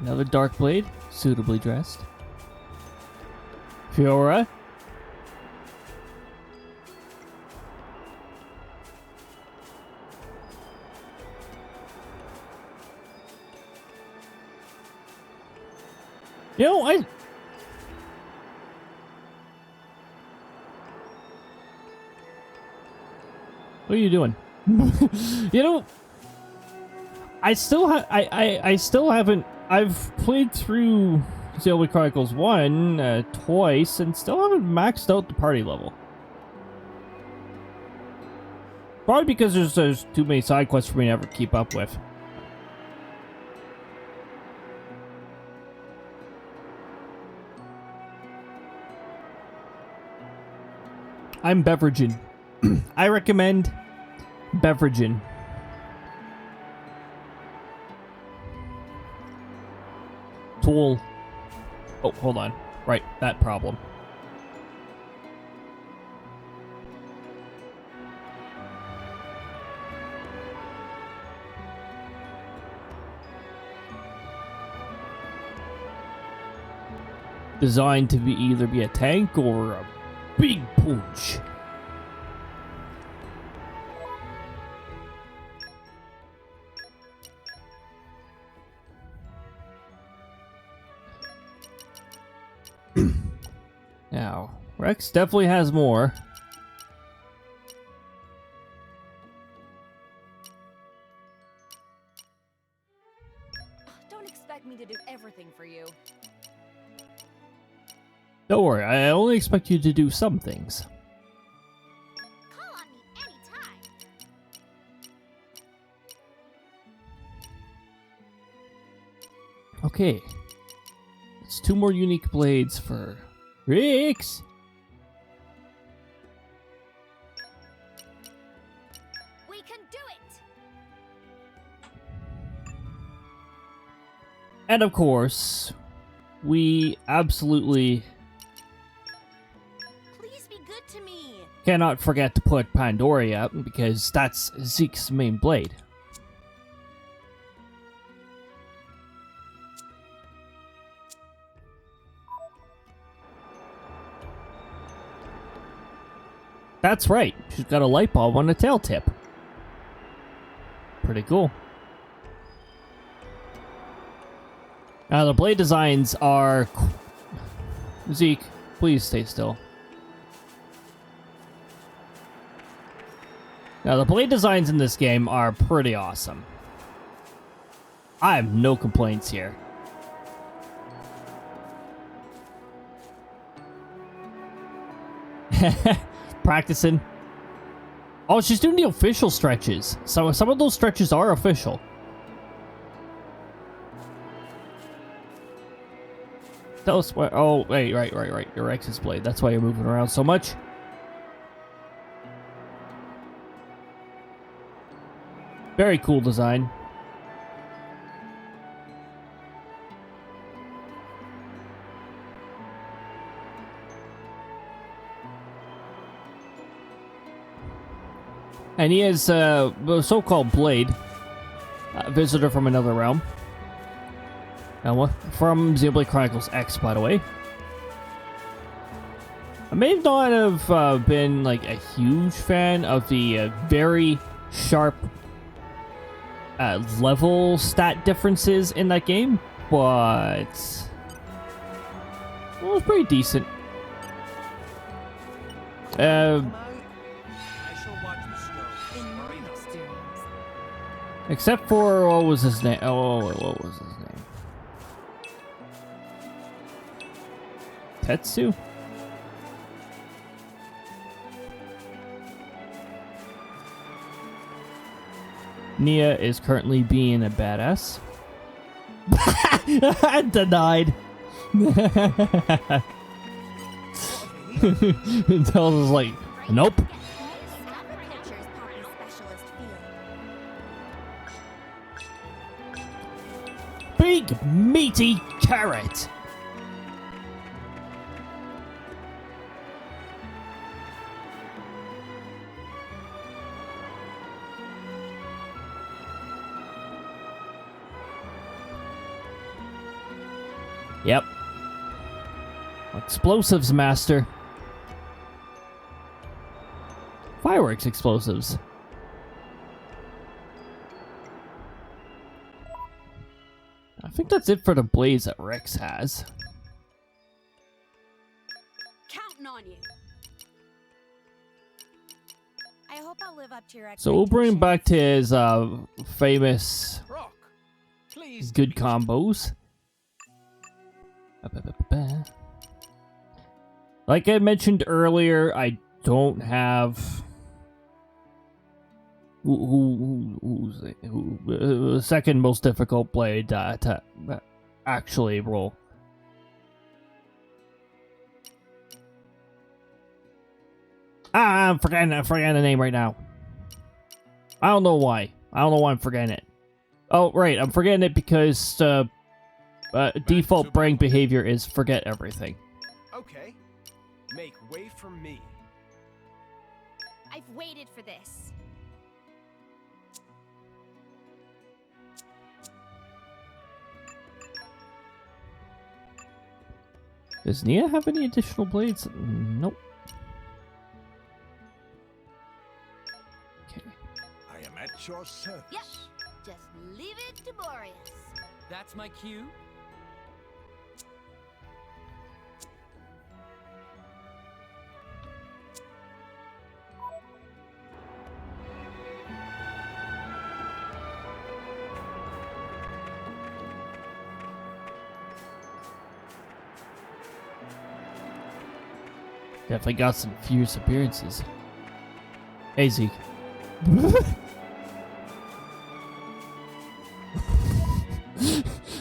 Another dark blade, suitably dressed. Fiora. You know, what are you doing? You know, I still haven't. I've played through Xenoblade Chronicles 1 twice and still haven't maxed out the party level. Probably because there's too many side quests for me to ever keep up with. I'm beveraging. I recommend beveraging. Tool. Oh, hold on. Right, that problem. Designed to be either be a tank or a big punch. Now, Rex definitely has more. Don't expect me to do everything for you. Don't worry, I only expect you to do some things. Call on me anytime. Okay. It's 2 more unique blades for Rix. We can do it. And of course, we absolutely Please be good to me. cannot forget to put Pandoria up because that's Zeke's main blade. That's right, she's got a light bulb on the tail tip. Pretty cool. Now the blade designs are... Zeke, please stay still. Now the blade designs in this game are pretty awesome. I have no complaints here. Practicing. Oh, she's doing the official stretches. So some of those stretches are official. Tell us what. Oh, wait, right. Your X's blade. That's why you're moving around so much. Very cool design. And he is a so-called blade, visitor from another realm. From Xenoblade Chronicles X, by the way. I may not have been like a huge fan of the very sharp level stat differences in that game, but well, it was pretty decent. Except for, what was his name? Oh, what was his name? Tetsu? Nia is currently being a badass. Denied. Tells us like, nope. Agriculture's poppy specialist field. Big meaty carrot. Yep. Explosives, master. Fireworks explosives. I think that's it for the blades that Rex has. Counting on you. I hope I'll live up to your So we'll bring him back to his famous Rock, please. good combos. Like I mentioned earlier, I don't have who's the second most difficult blade to actually roll. I'm forgetting the name right now. I don't know why. I don't know why I'm forgetting it. Oh, right, I'm forgetting it because default brain behavior is forget everything. Okay. Make way for me. I've waited for this. Does Nia have any additional blades? Nope. Okay. I am at your service. Yep. Just leave it to Boreas. That's my cue. Definitely got some fierce appearances. Hey, Zeke.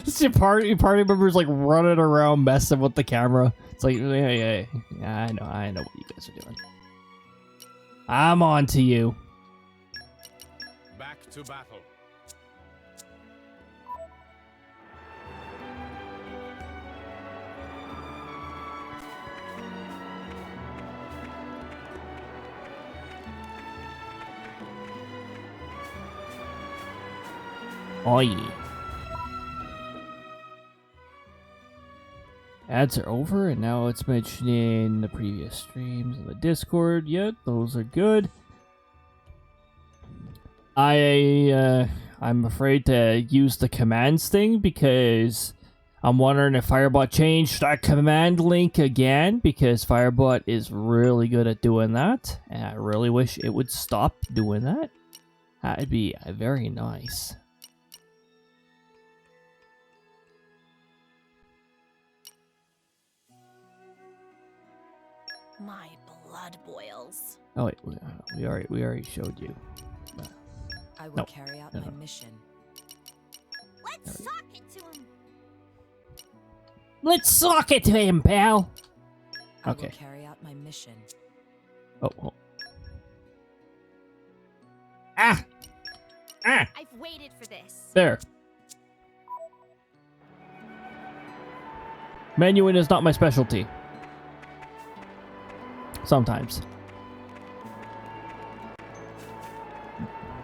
This your party members like running around messing with the camera. It's like, yeah, I know what you guys are doing. I'm on to you. Back to battle. Oh yeah. Ads are over, and now it's mentioning the previous streams in the Discord. Yep, those are good. I'm afraid to use the commands thing because I'm wondering if Firebot changed that command link again, because Firebot is really good at doing that, and I really wish it would stop doing that. That'd be very nice. My blood boils. Oh wait, we already showed you. I will No. carry out No, my no. mission. Let's sock it to him. Let's sock it to him, pal. I Okay. will carry out my mission. Oh. Ah! I've waited for this. There. Menuing is not my specialty. Sometimes.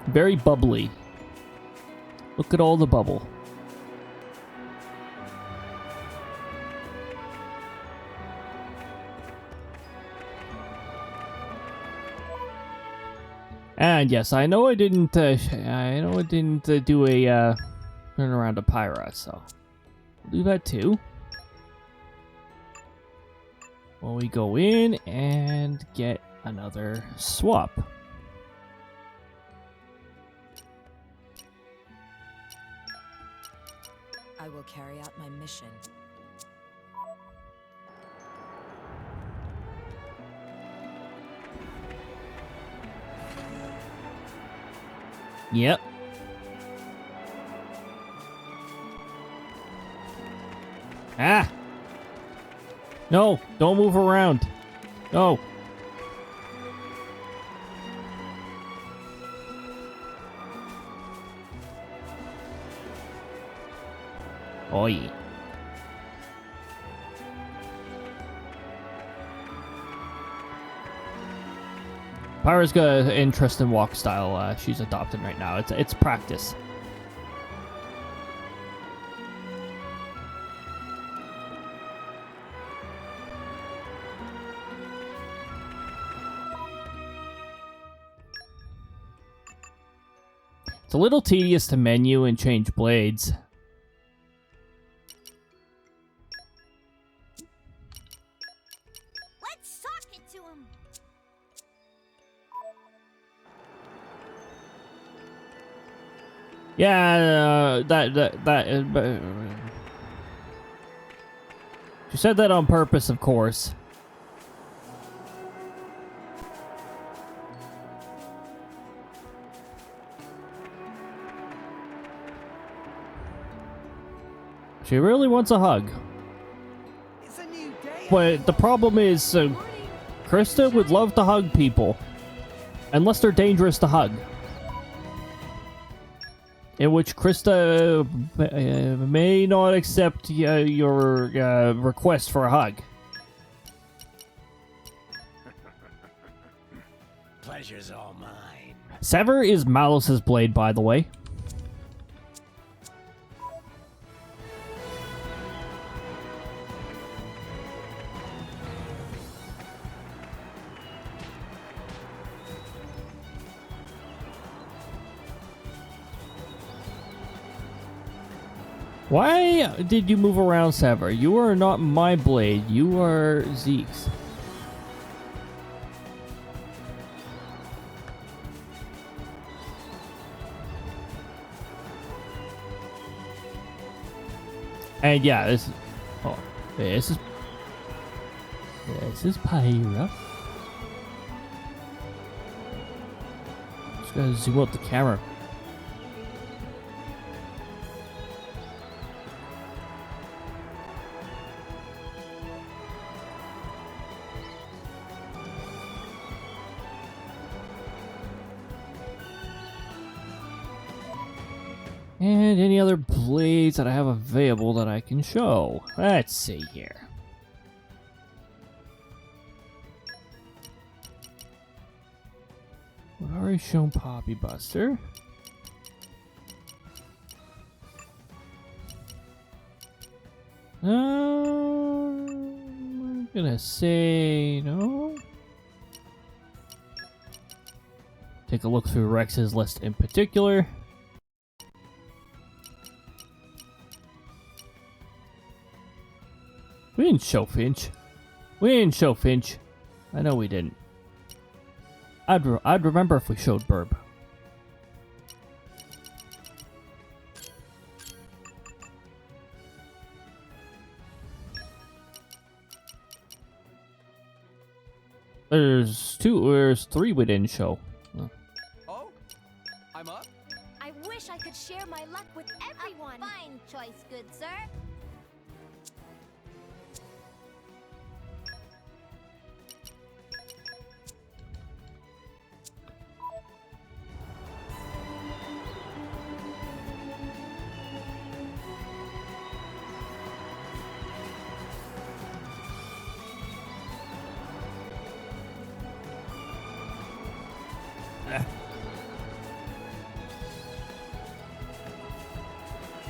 Very bubbly. Look at all the bubble. And yes, I know I didn't. Do a turn around to Pyra, so we'll do that too. While we go in and get another swap. carry out my mission. Yep. Ah! No, don't move around. No. Oh yeah. Pyra's got an interesting walk style she's adopting right now. It's practice. It's a little tedious to menu and change blades. Let's sock it to him. Yeah, she said that on purpose, of course. She really wants a hug. It's a new day. But the problem is, Krista would love to hug people. Unless they're dangerous to hug. In which Krista may not accept your request for a hug. Pleasure's all mine. Sever is Malice's blade, by the way. Why did you move around, Sever? You are not my blade. You are Zeke's. And yeah, this is Pyra. Just gotta zoom out the camera. And any other blades that I have available that I can show. Let's see here. We've already shown Poppy Buster. I'm gonna say no. Take a look through Rex's list in particular. We didn't show Finch. We didn't show Finch. I know we didn't. I'd remember if we showed Burb. There's three we didn't show. Oh, I'm up. I wish I could share my luck with everyone. A fine choice, good sir.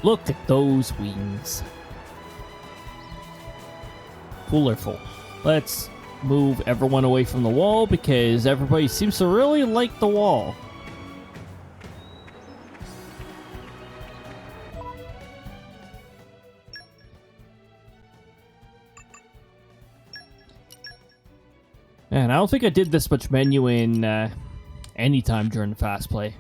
Look at those wings. Colorful. Let's move everyone away from the wall because everybody seems to really like the wall. And I don't think I did this much menuing any time during the fast play.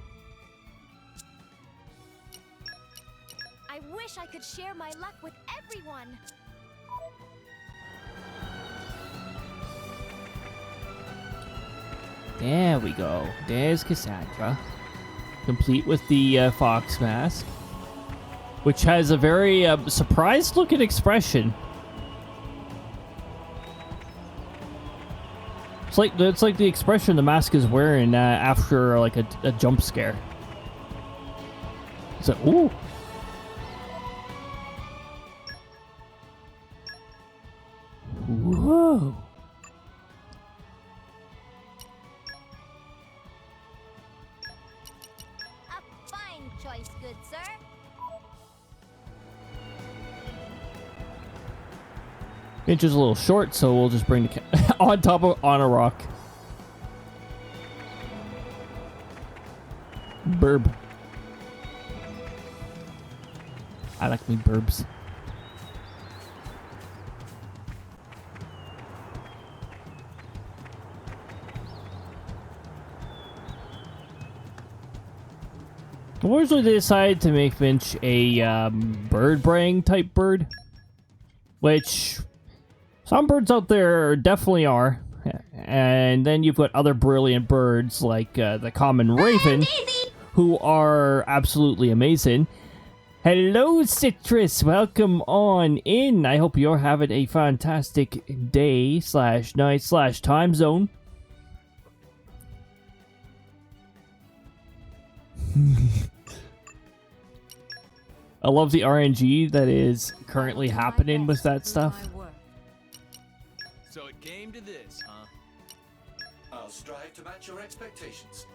share my luck with everyone. There we go. There's Cassandra. Complete with the fox mask. Which has a very surprised-looking expression. It's like the expression the mask is wearing after like a jump scare. It's like, ooh. Whoa. A fine choice, good sir. Inch is a little short, so we'll just bring the on top of on a rock. Burb. I like me burbs. Originally, they decided to make Finch a bird brain type bird, which some birds out there definitely are. And then you've got other brilliant birds like the common raven, who are absolutely amazing. Hello, Citrus. Welcome on in. I hope you're having a fantastic day / night / time zone. I love the RNG that is currently happening with that stuff. So it came to this, huh? I'll strive to match your expectations.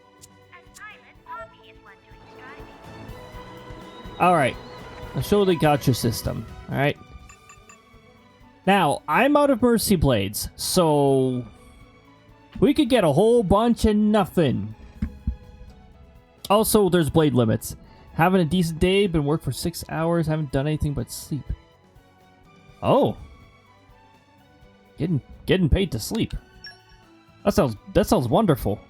Alright. I'll show the gotcha system. Alright. Now, I'm out of Mercy Blades, so we could get a whole bunch of nothing. Also, there's blade limits. Having a decent day, been work for 6 hours, haven't done anything but sleep. Oh. Getting paid to sleep. That sounds wonderful.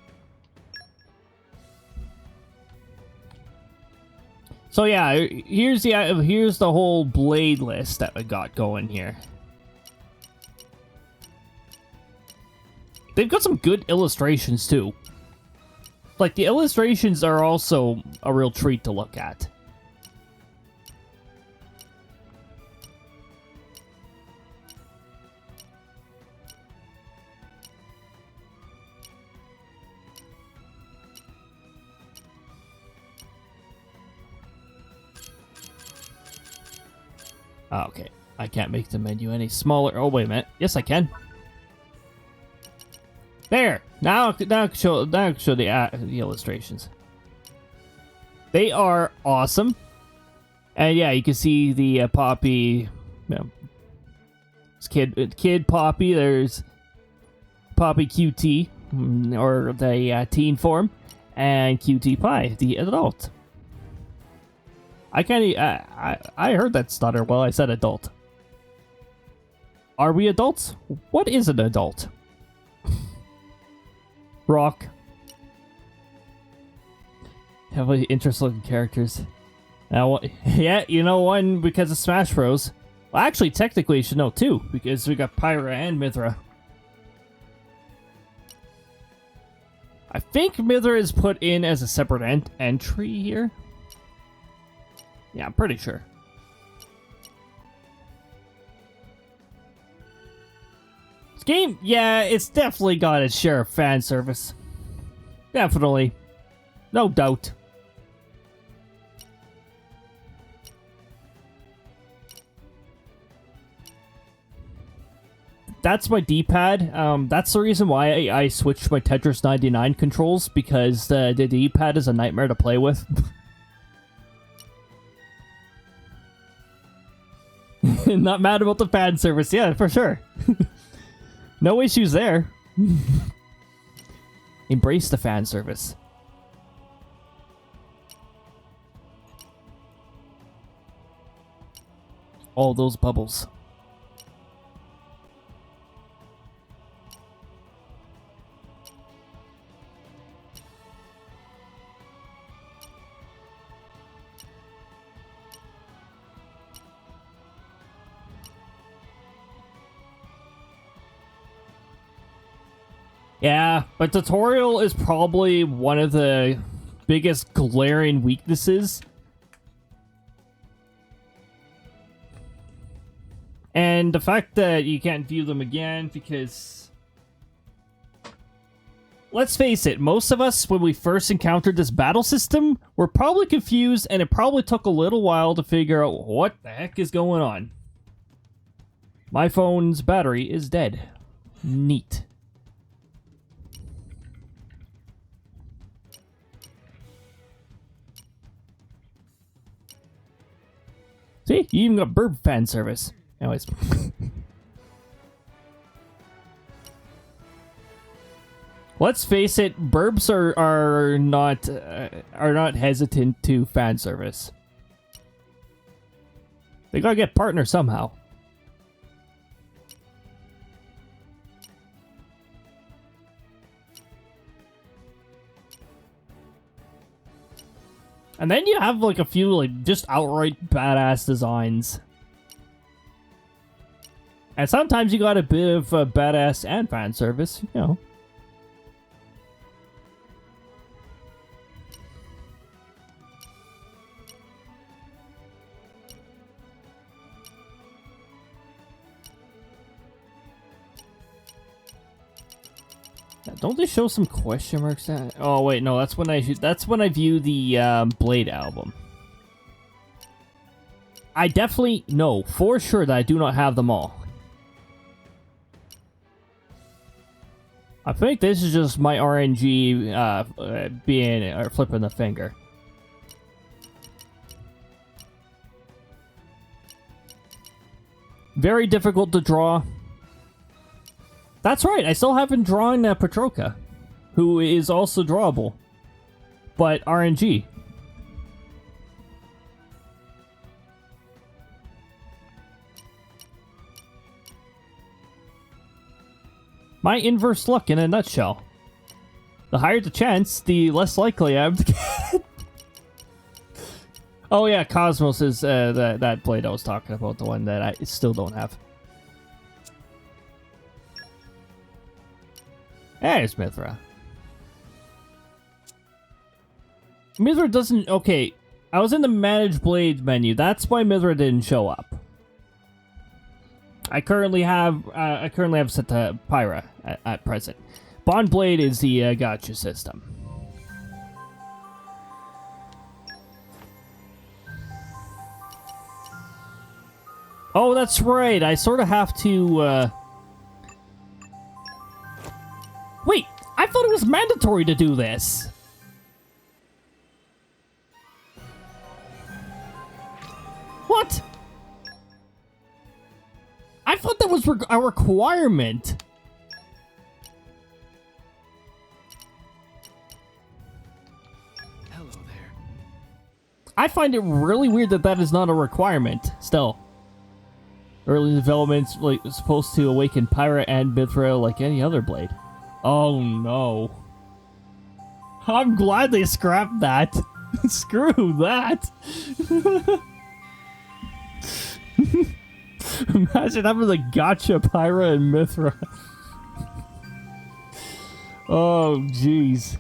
So yeah, here's the whole blade list that we got going here. They've got some good illustrations too. Like, the illustrations are also a real treat to look at. Oh, okay. I can't make the menu any smaller. Oh, wait a minute. Yes, I can. There. Now I can show the illustrations. They are awesome. And yeah, you can see the Poppy. You know, kid Poppy. There's Poppy QT, or the teen form, and QT Pie, the adult. I can't. I heard that stutter while I said adult. Are we adults? What is an adult? Rock. Heavily interesting characters. Now, yeah, you know one because of Smash Bros. Well, actually, technically, you should know two because we got Pyra and Mithra. I think Mithra is put in as a separate entry here. Yeah, I'm pretty sure. This game, yeah, it's definitely got its share of fan service. Definitely. No doubt. That's my D-pad. That's the reason why I switched my Tetris 99 controls, because the D-pad is a nightmare to play with. Not mad about the fan service, yeah, for sure. No issues there. Embrace the fan service. All those bubbles. Yeah, but tutorial is probably one of the biggest glaring weaknesses. And the fact that you can't view them again because... Let's face it, most of us, when we first encountered this battle system, were probably confused, and it probably took a little while to figure out what the heck is going on. My phone's battery is dead. Neat. See, you even got burp fan service. Anyways. Let's face it, burbs are not hesitant to fan service. They gotta get partners somehow. And then you have like a few like just outright badass designs. And sometimes you got a bit of badass and fan service, you know. Don't they show some question marks? Oh wait, no, that's when I view the Blade album. I definitely know for sure that I do not have them all. I think this is just my RNG being flipping the finger. Very difficult to draw. That's right, I still haven't drawn Petroka, who is also drawable, but RNG. My inverse luck in a nutshell. The higher the chance, the less likely I am to get it. Oh yeah, Cosmos is that blade I was talking about, the one that I still don't have. Hey, it's Mithra. Mithra doesn't... Okay, I was in the Manage Blade menu. That's why Mithra didn't show up. I currently have set to Pyra at present. Bond Blade is the gacha system. Oh, that's right. I sort of have to... Wait, I thought it was mandatory to do this. What? I thought that was a requirement. Hello there. I find it really weird that that is not a requirement. Still. Early development's like supposed to awaken Pyra and Mithra like any other blade. Oh no. I'm glad they scrapped that. Screw that. Imagine having the gotcha Pyra and Mithra. Oh jeez.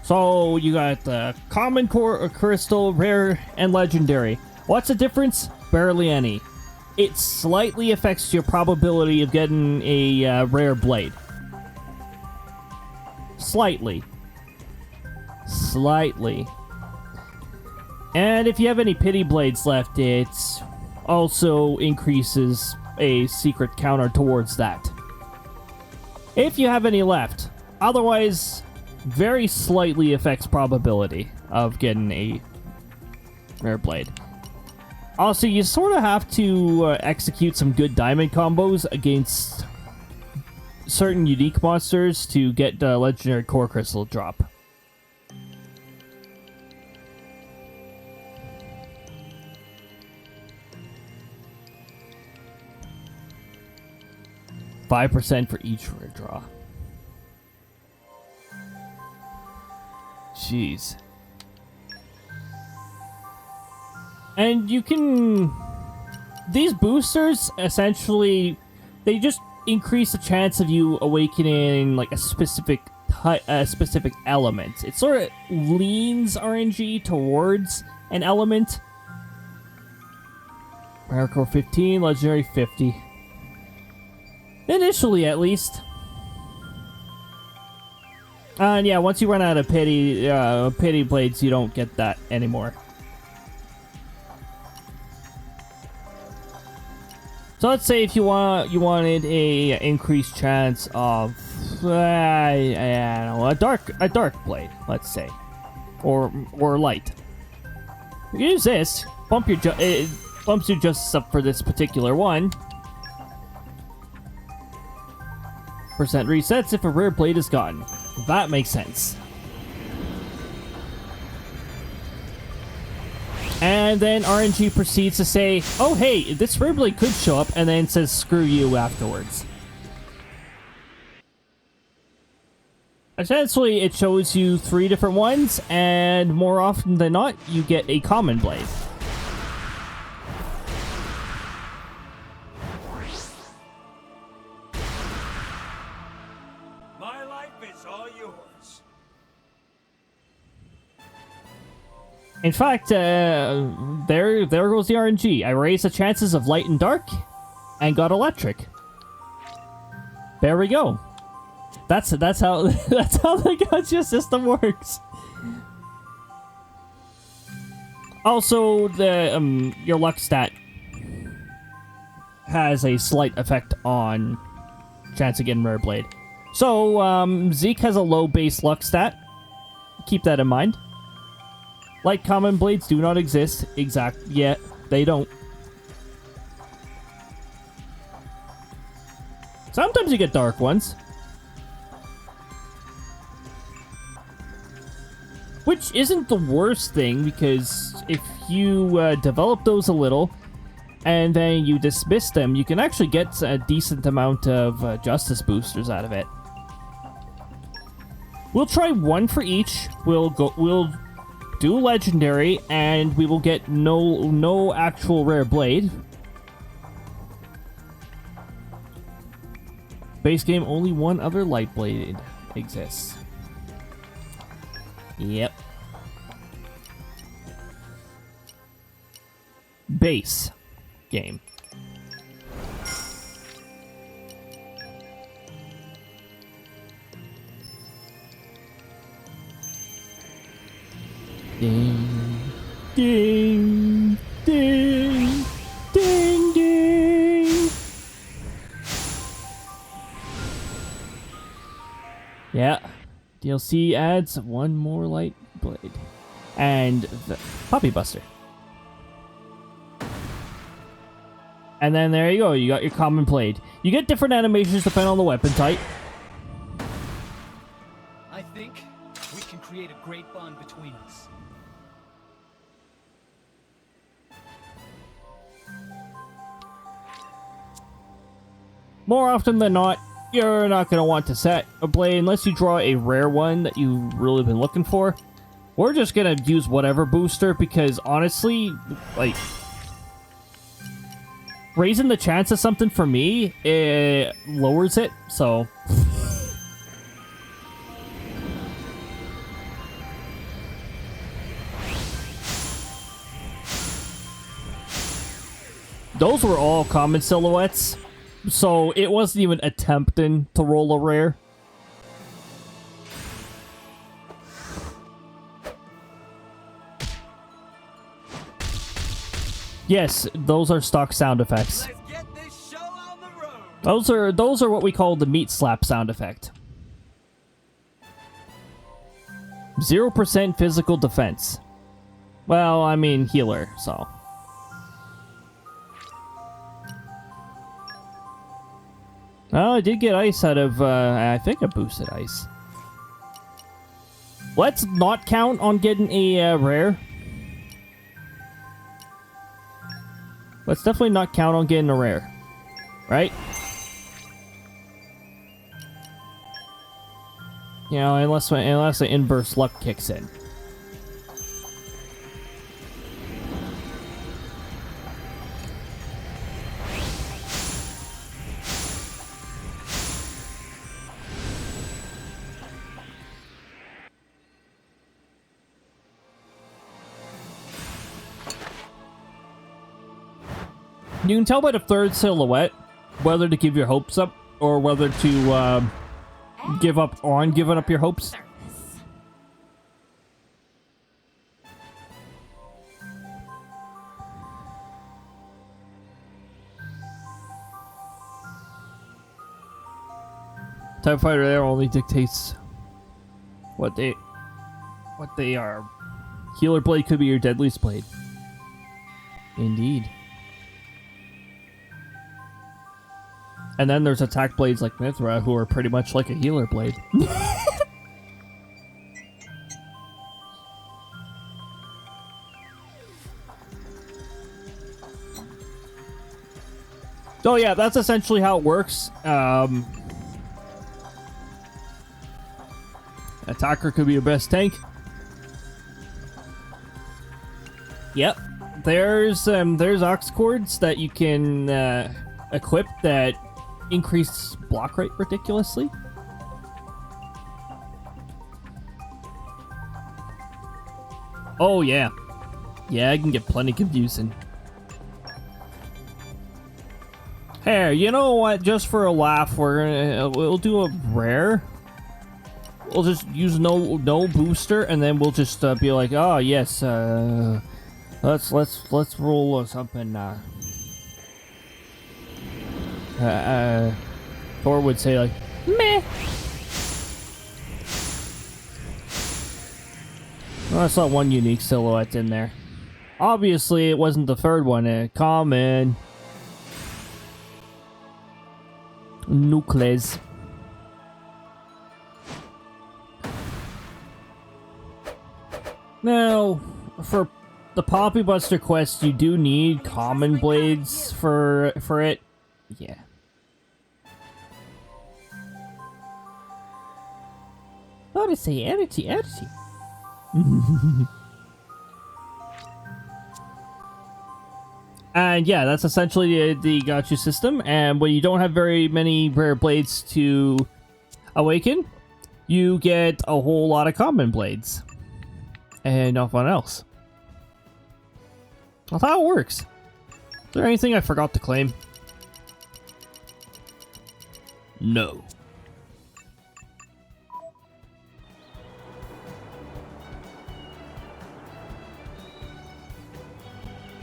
So, you got the common core, crystal, rare, and legendary. What's the difference? Barely any. It slightly affects your probability of getting a rare blade. Slightly. Slightly. And if you have any pity blades left, it also increases a secret counter towards that. If you have any left. Otherwise... very slightly affects probability of getting a rare blade. Also, you sort of have to execute some good diamond combos against certain unique monsters to get the legendary core crystal drop. $5% for each rare draw. Jeez. And you can... These boosters, essentially, they just increase the chance of you awakening, like, a specific element. It sort of leans RNG towards an element. Miracle 15, Legendary 50. Initially, at least. And yeah, once you run out of pity blades, you don't get that anymore. So let's say if you wanted a increased chance of I don't know, a dark blade, let's say, or light. You can use this. It bumps your justice up for this particular one. Percent resets if a rare blade is gone. That makes sense. And then RNG proceeds to say, oh hey, this rare blade could show up, and then says screw you afterwards. Essentially, it shows you 3 different ones, and more often than not, you get a common blade. My life is all yours. In fact, there goes the RNG. I raised the chances of light and dark, and got electric. There we go. That's how that's how the gacha system works. Also, the your luck stat has a slight effect on chance of getting rare blade. So Zeke has a low base luck stat. Keep that in mind. Light common blades do not exist yet. They don't. Sometimes you get dark ones. Which isn't the worst thing, because if you develop those a little, and then you dismiss them, you can actually get a decent amount of justice boosters out of it. We'll try one for each. We'll do legendary, and we will get no actual rare blade. Base game, only one other light blade exists. Yep. Base game. Ding, ding, ding, ding, ding. Yeah. DLC adds one more light blade. And the Puppy Buster. And then there you go, you got your common blade. You get different animations depending on the weapon type. I think we can create a great bond between us. More often than not, you're not going to want to set a blade unless you draw a rare one that you've really been looking for. We're just going to use whatever booster because honestly, like, raising the chance of something for me, it lowers it, so... Those were all common silhouettes. So it wasn't even attempting to roll a rare. Yes, those are stock sound effects. Let's get this show on the road. Those are what we call the meat slap sound effect. 0% physical defense. Well, I mean healer, so. Oh, I did get ice out of, I think I boosted ice. Let's not count on getting a rare. Let's definitely not count on getting a rare. Right? You know, unless the inverse luck kicks in. You can tell by the third silhouette whether to give your hopes up or whether to give up on giving up your hopes. TIE Fighter there only dictates what they are. Healer blade could be your deadliest blade. Indeed. And then there's attack blades like Mithra, who are pretty much like a healer blade. So yeah, that's essentially how it works. Attacker could be your best tank. Yep. There's aux cords that you can equip that increase block rate ridiculously. Oh yeah. Yeah, I can get plenty confusing. Hey, you know what? Just for a laugh, we'll do a rare. We'll just use no booster, and then we'll just be like, oh yes, let's roll something. Thor would say like, meh. Well, I saw one unique silhouette in there. Obviously, it wasn't the third one. Common. Nucleus. Now, for the Poppy Buster quest, you do need common blades for it. Yeah. Odyssey, Odyssey. And yeah, that's essentially the gacha system. And when you don't have very many rare blades to awaken, you get a whole lot of common blades. And nothing else. That's how it works. Is there anything I forgot to claim? No.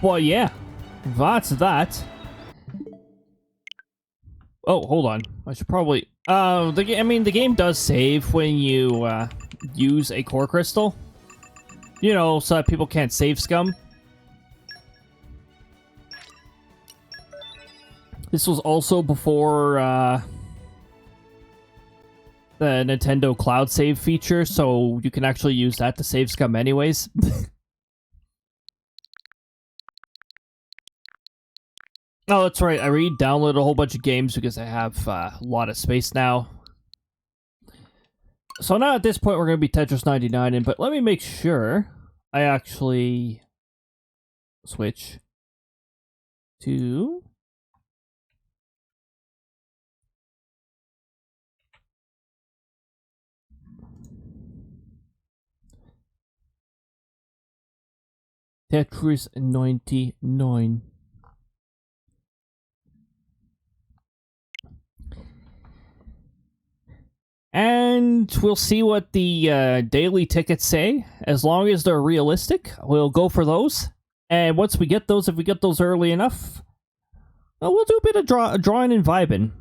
Well, yeah. That's that. Oh, hold on. I should probably... the game does save when you use a core crystal. You know, so that people can't save scum. This was also before the Nintendo Cloud Save feature, so you can actually use that to save scum anyways. Oh, that's right. I re-downloaded a whole bunch of games because I have a lot of space now. So now at this point we're going to be Tetris 99 in, but let me make sure I actually switch to... Tetris 99. And we'll see what the daily tickets say. As long as they're realistic, we'll go for those. And once we get those, if we get those early enough, well, we'll do a bit of drawing and vibing.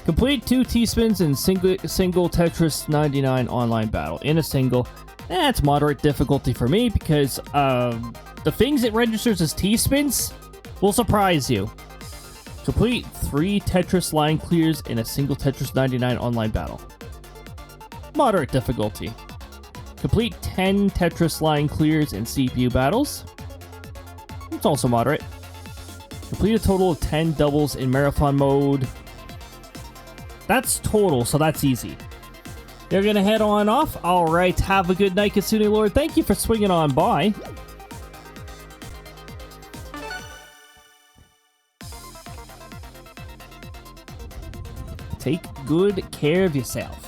Complete 2 T-spins in single Tetris 99 online battle. In a single. That's moderate difficulty for me because the things it registers as T-spins will surprise you. Complete 3 Tetris line clears in a single Tetris 99 online battle. Moderate difficulty. Complete 10 Tetris line clears in CPU battles. It's also moderate. Complete a total of 10 doubles in marathon mode. That's total, so that's easy. You're gonna head on off? Alright, have a good night, Kitsune Lord. Thank you for swinging on by. Take good care of yourself.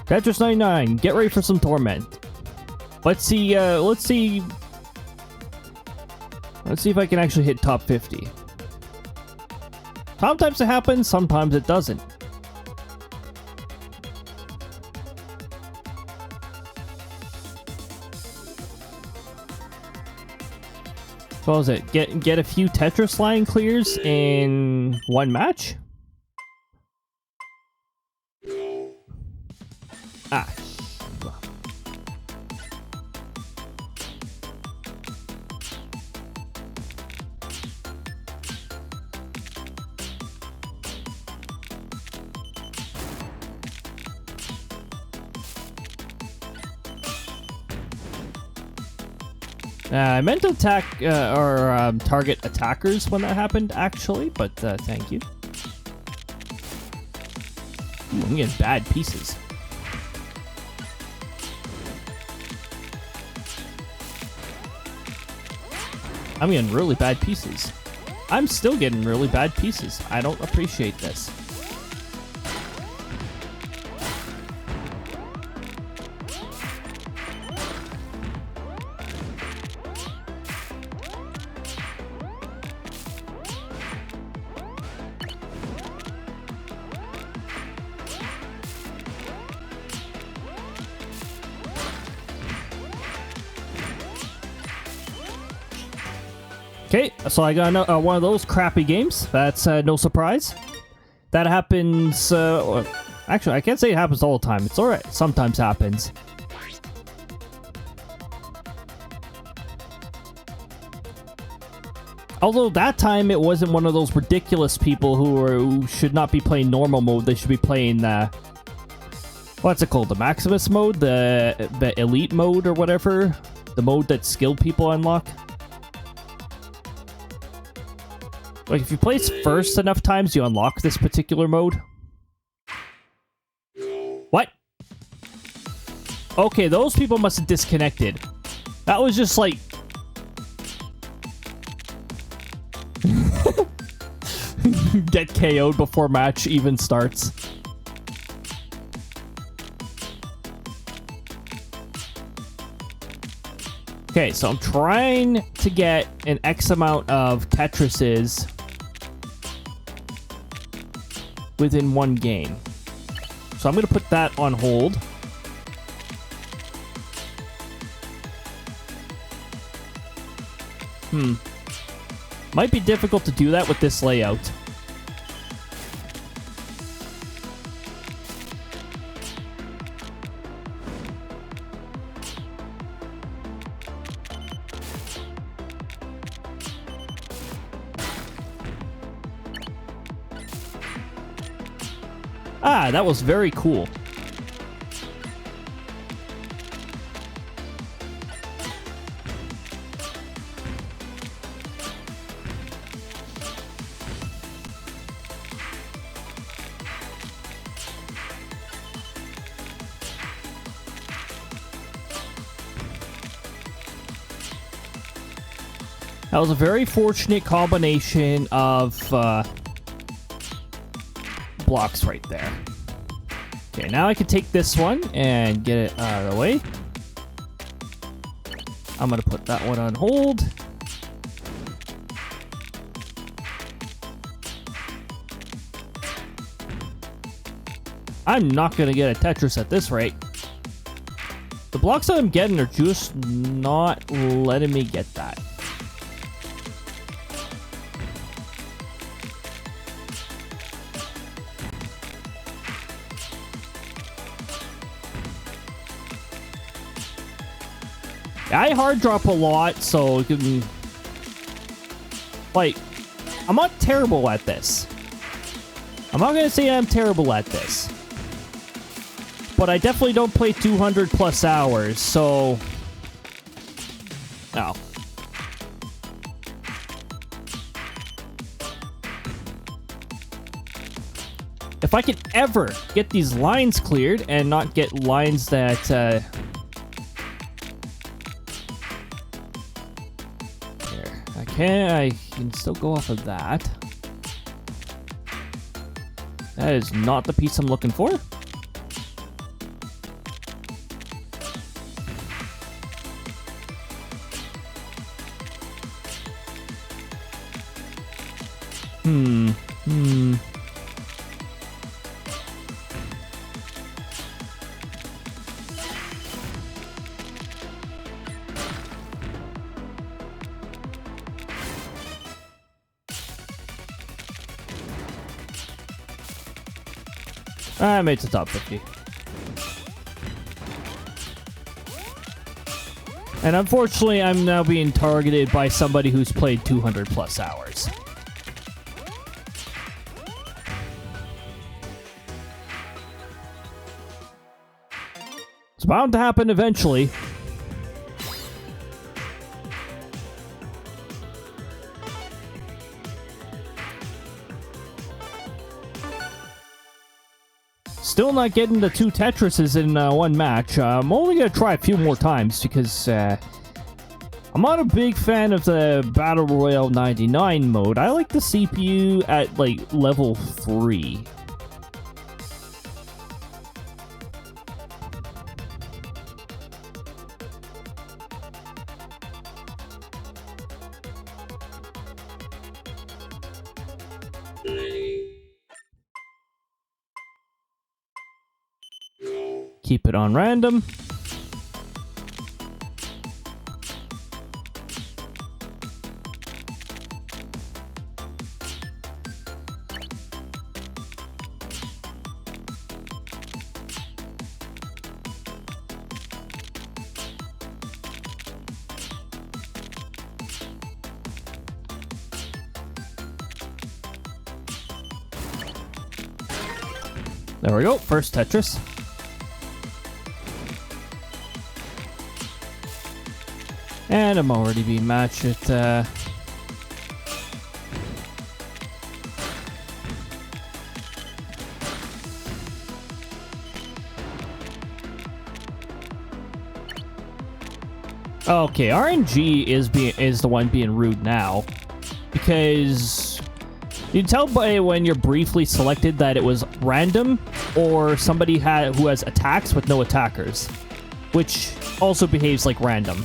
Tetris 99, get ready for some torment. Let's see if I can actually hit top 50. Sometimes it happens, sometimes it doesn't. What was it? Get a few Tetris line clears in one match? Ah. I meant to attack or target attackers when that happened, actually, but thank you. Ooh, I'm getting bad pieces. I'm getting really bad pieces. I'm still getting really bad pieces. I don't appreciate this. Okay, so I got one of those crappy games. That's no surprise. That happens, actually, I can't say it happens all the time. It's alright, sometimes happens. Although that time it wasn't one of those ridiculous people who should not be playing normal mode. They should be playing what's it called? The Maximus mode? The Elite mode or whatever? The mode that skilled people unlock? Like, if you play first enough times, you unlock this particular mode. What? Okay, those people must have disconnected. That was just like... Get KO'd before match even starts. Okay, so I'm trying to get an X amount of Tetrises within one game. So I'm going to put that on hold. Might be difficult to do that with this layout. Ah, that was very cool. That was a very fortunate combination of blocks right there. Okay, now I can take this one and get it out of the way. I'm gonna put that one on hold. I'm not gonna get a Tetris at this rate. The blocks that I'm getting are just not letting me get that. I hard drop a lot, so it can, like, I'm not terrible at this. I'm not gonna say I'm terrible at this, but I definitely don't play 200 plus hours, so no. If I could ever get these lines cleared and not get lines that I can still go off of that. That is not the piece I'm looking for. I made it to top 50. And unfortunately, I'm now being targeted by somebody who's played 200 plus hours. It's bound to happen eventually. Still not getting the 2 Tetrises in one match. I'm only going to try a few more times because I'm not a big fan of the Battle Royale 99 mode. I like the CPU at like level 3. Keep it on random. There we go, first Tetris. And I'm already being matched at, Okay, RNG is the one being rude now. Because you can tell by when you're briefly selected that it was random, or somebody who has attacks with no attackers. Which also behaves like random.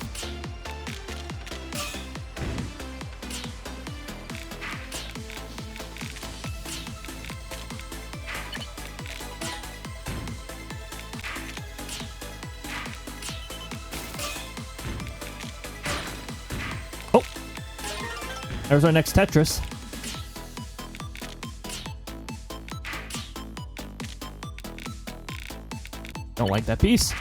There's our next Tetris. Don't like that piece.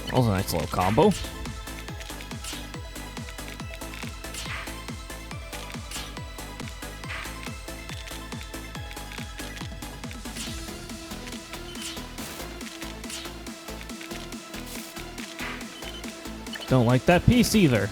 That was a nice little combo. Don't like that piece either.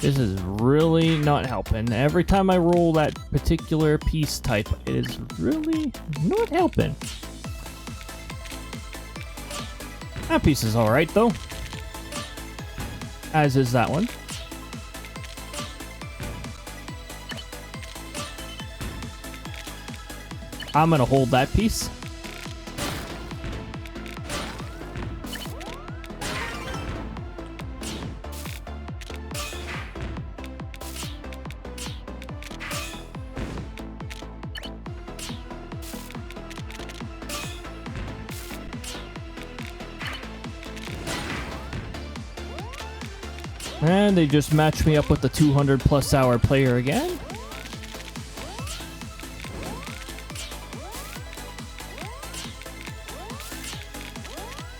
This is really not helping. Every time I roll that particular piece type, it is really not helping. That piece is alright though. As is that one. I'm gonna hold that piece. And they just matched me up with the 200 plus hour player again.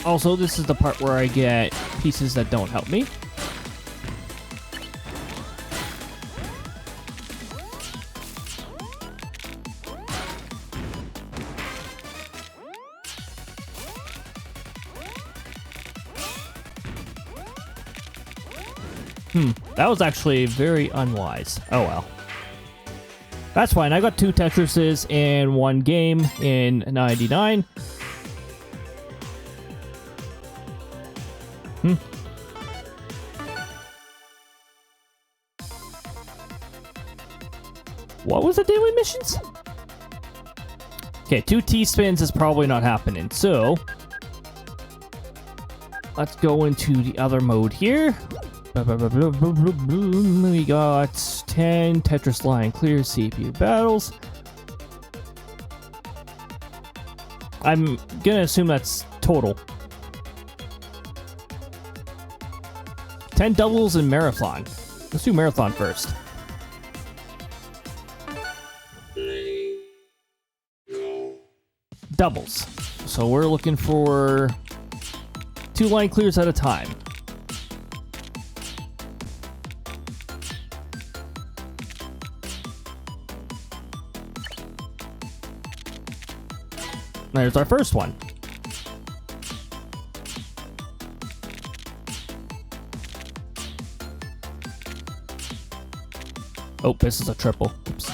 Also, this is the part where I get pieces that don't help me. That was actually very unwise. Oh well. That's fine. I got 2 Tetrises in one game in 99. What was the daily missions? Okay, 2 T-spins is probably not happening, so let's go into the other mode here. We got 10 Tetris line clear CPU battles. I'm gonna assume that's total. 10 doubles and marathon. Let's do marathon first. Doubles. So we're looking for 2 line clears at a time. There's our first one. Oh, this is a triple. Oops.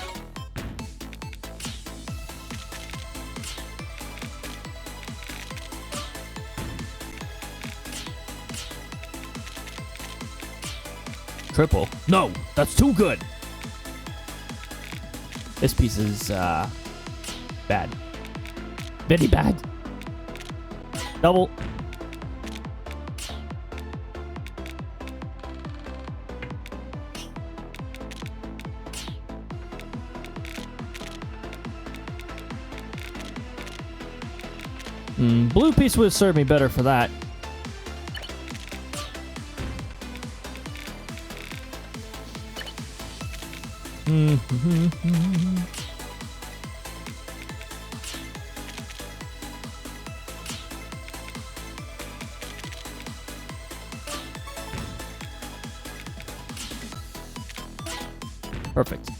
Triple. No, that's too good. This piece is bad. Very bad. Double. Blue piece would serve me better for that. Perfect.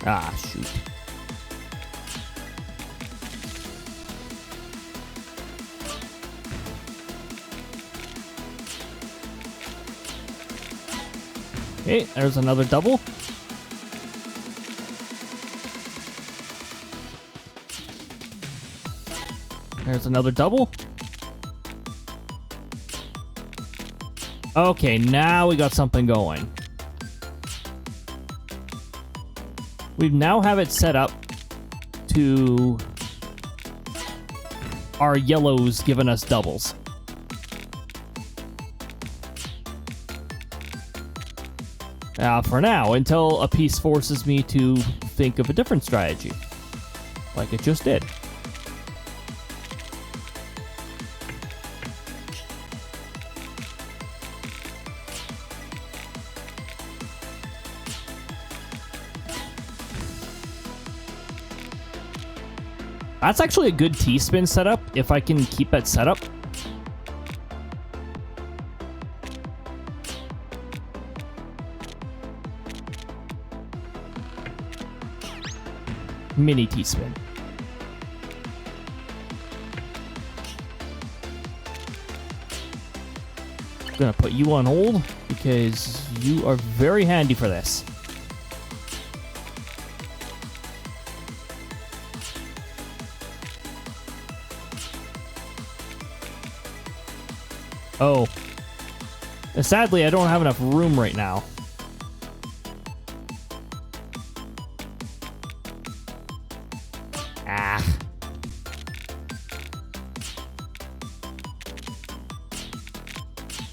Ah, shoot. Okay, there's another double. There's another double. Okay, now we got something going. We now have it set up to our yellows giving us doubles. For now, until a piece forces me to think of a different strategy, like it just did. That's actually a good T-spin setup, if I can keep that setup. Mini T-spin. I'm gonna put you on hold, because you are very handy for this. Oh. Sadly, I don't have enough room right now. Ah.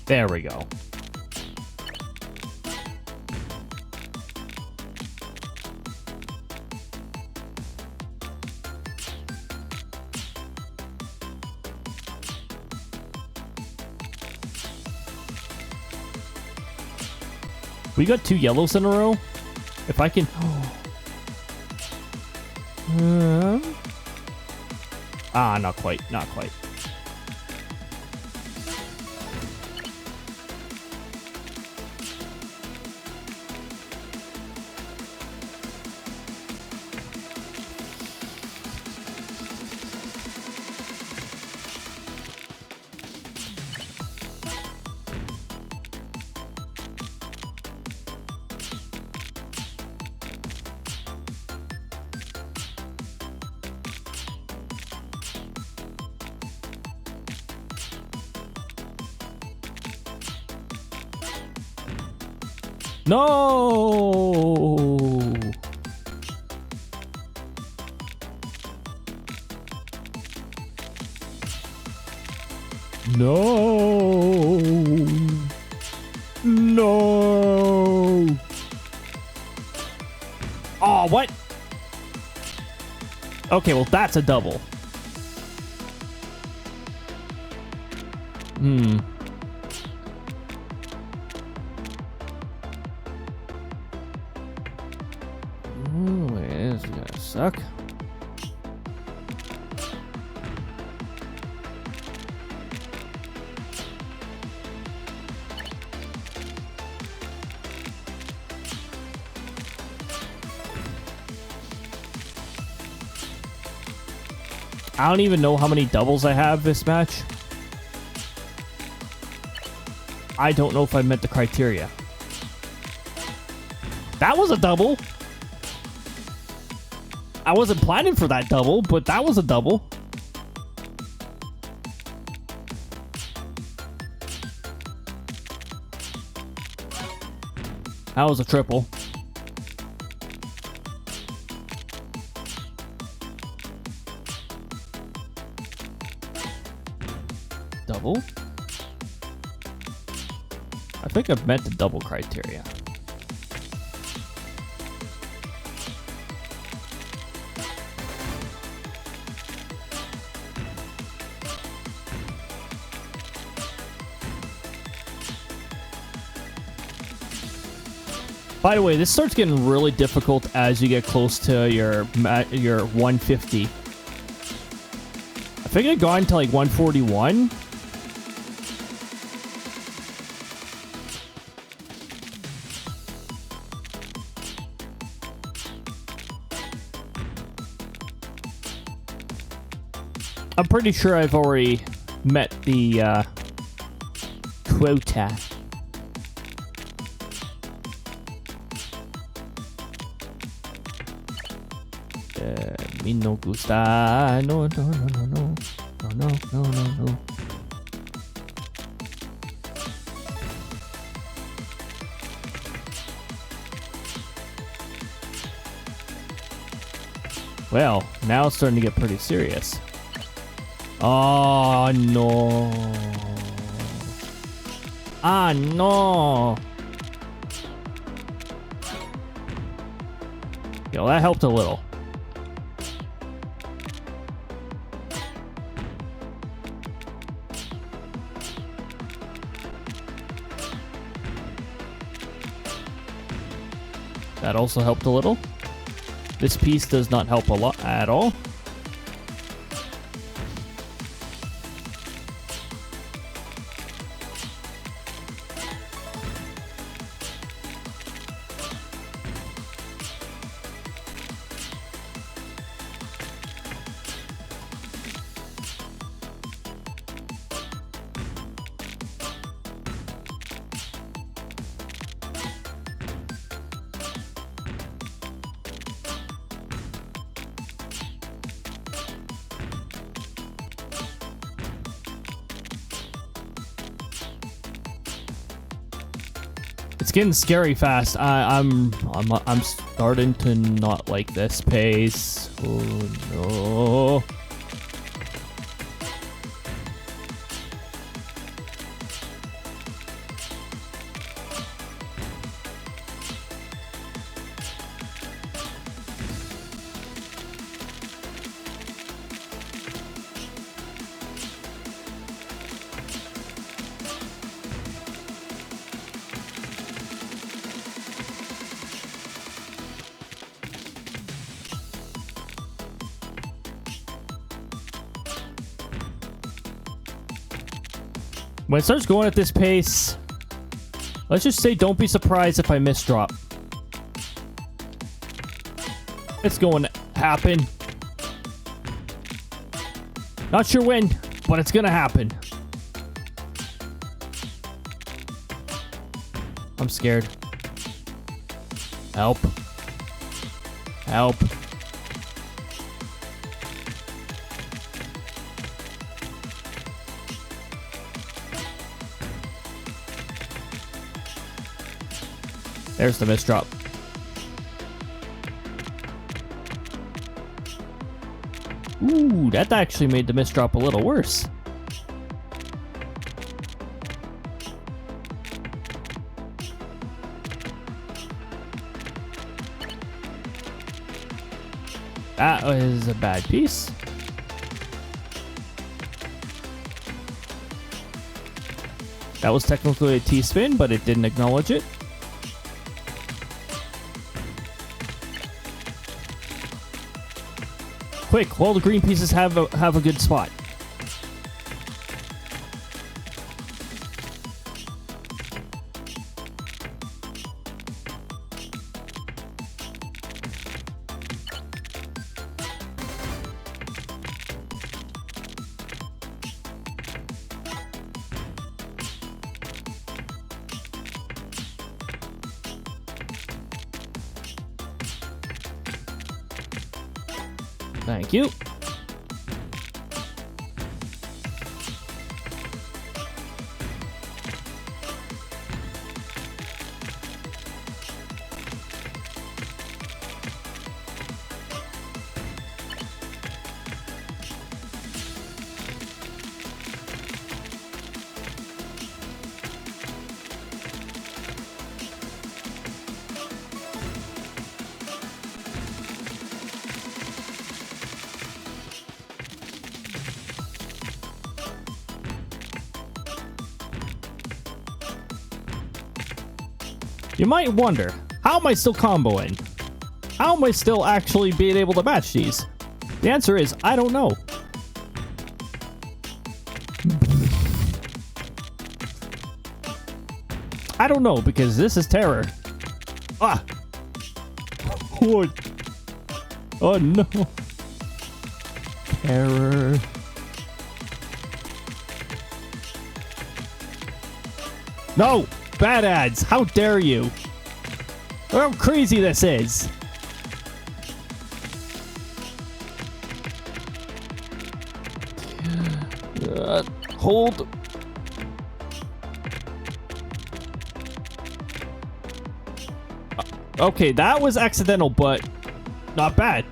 There we go. We got 2 yellows in a row. If I can... not quite. Not quite. No! No! No! Oh, what? Okay, well, that's a double. This is gonna suck. I don't even know how many doubles I have this match. I don't know if I met the criteria. That was a double. I wasn't planning for that double, but that was a double. That was a triple. Double? I think I've met the double criteria. By the way, this starts getting really difficult as you get close to your 150. I think I got into like 141. I'm pretty sure I've already met the quota. Me no gusta. No, no, no, no, no. No, no, no, no, no. Well, now it's starting to get pretty serious. Oh, no. Ah, no. Yo, that helped a little. That also helped a little. This piece does not help a lot at all. It's getting scary fast. I'm starting to not like this pace. Oh no. When it starts going at this pace, let's just say don't be surprised if I misdrop. It's going to happen. Not sure when, but it's going to happen. I'm scared. Help. Help. There's the misdrop. Ooh, that actually made the misdrop a little worse. That was a bad piece. That was technically a T-spin, but it didn't acknowledge it. Quick, all the green pieces have a good spot. Thank you. You might wonder, how am I still comboing? How am I still actually being able to match these? The answer is, I don't know. I don't know, because this is terror. Ah! What? Oh no. Terror. No! Bad ads! How dare you! Look how crazy this is! Hold. Okay, that was accidental, but not bad.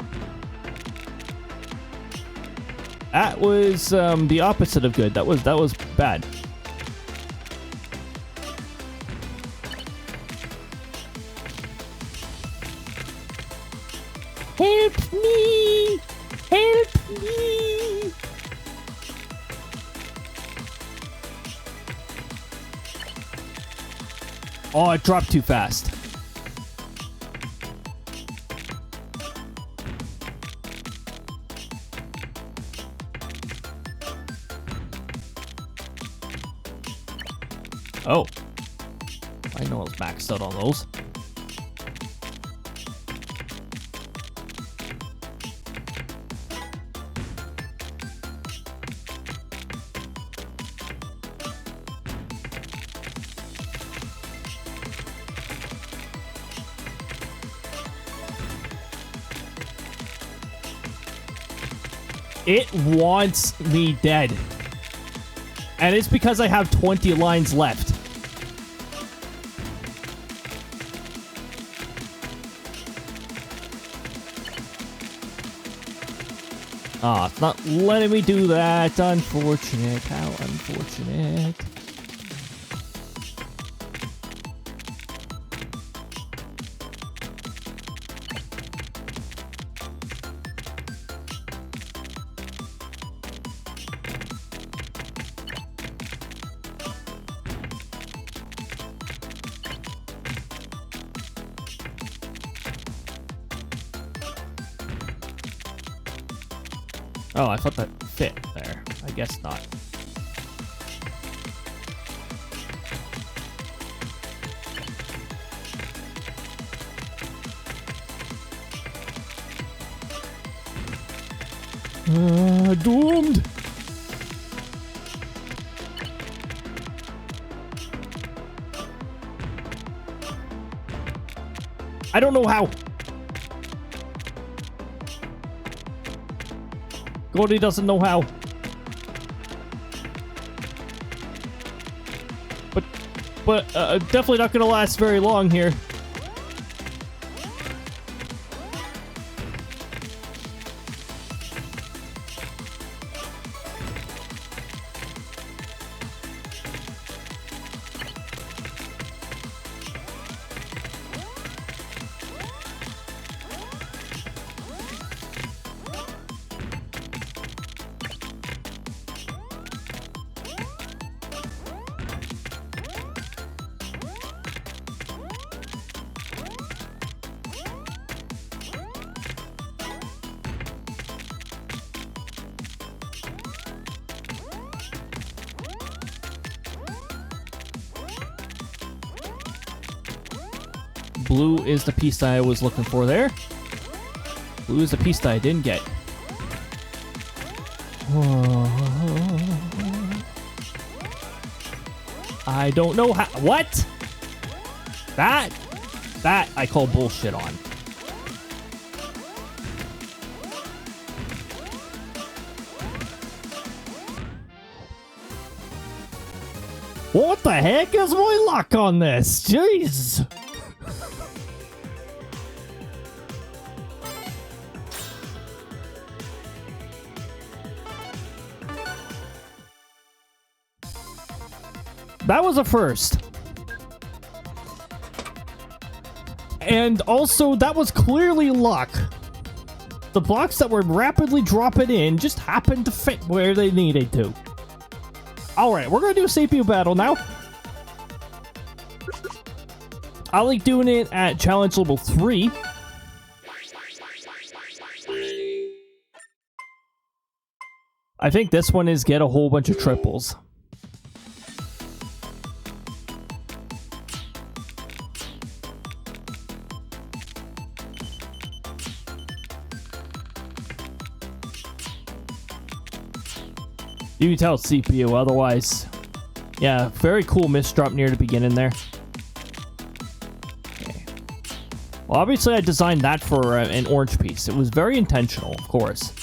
That was the opposite of good. That was bad. Help me! Help me! Oh, it dropped too fast. Oh. I know I was maxed out on those. It wants me dead. And it's because I have 20 lines left. Ah, it's not letting me do that. Unfortunate. How unfortunate. Oh, I thought that fit there. I guess not. Doomed. I don't know how. Cody doesn't know how. But definitely not gonna last very long here. Blue is the piece that I was looking for there. Blue is the piece that I didn't get. I don't know how. What? That I call bullshit on. What the heck is my luck on this? Jeez. That was a first. And also, that was clearly luck. The blocks that were rapidly dropping in just happened to fit where they needed to. Alright, we're gonna do a CPU battle now. I like doing it at challenge level 3. I think this one is get a whole bunch of triples. You can tell it's CPU, otherwise... Yeah, very cool misdrop near the beginning there. Okay. Well, obviously I designed that for an orange piece. It was very intentional, of course.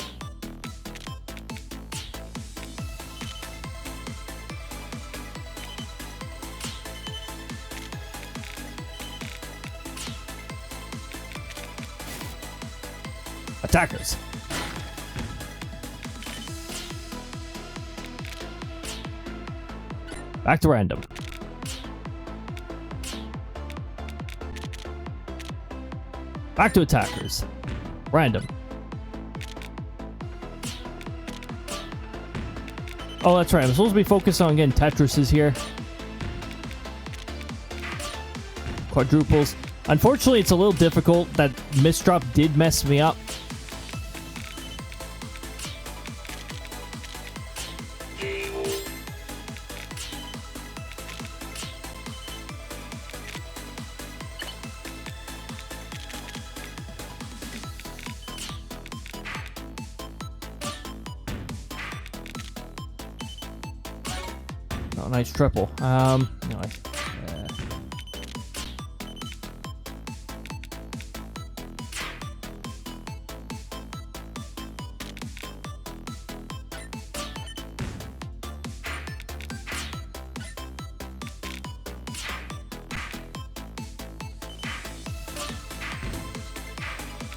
Attackers. Back to random. Back to attackers. Random. Oh, that's right. I'm supposed to be focused on getting Tetrises here. Quadruples. Unfortunately, it's a little difficult. That misdrop did mess me up. Oh, nice triple. No,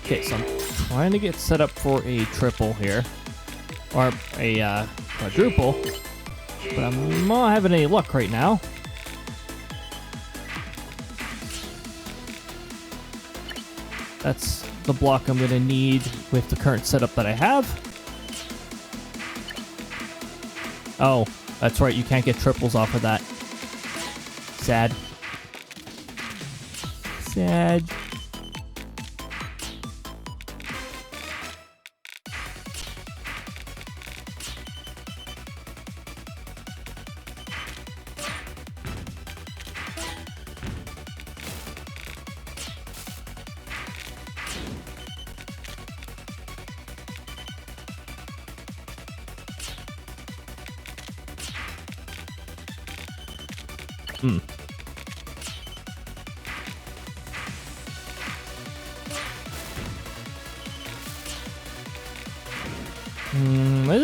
okay, so I'm trying to get set up for a triple here. Or a quadruple. But I'm not having any luck right now. That's the block I'm going to need with the current setup that I have. Oh, that's right. You can't get triples off of that. Sad. Sad. This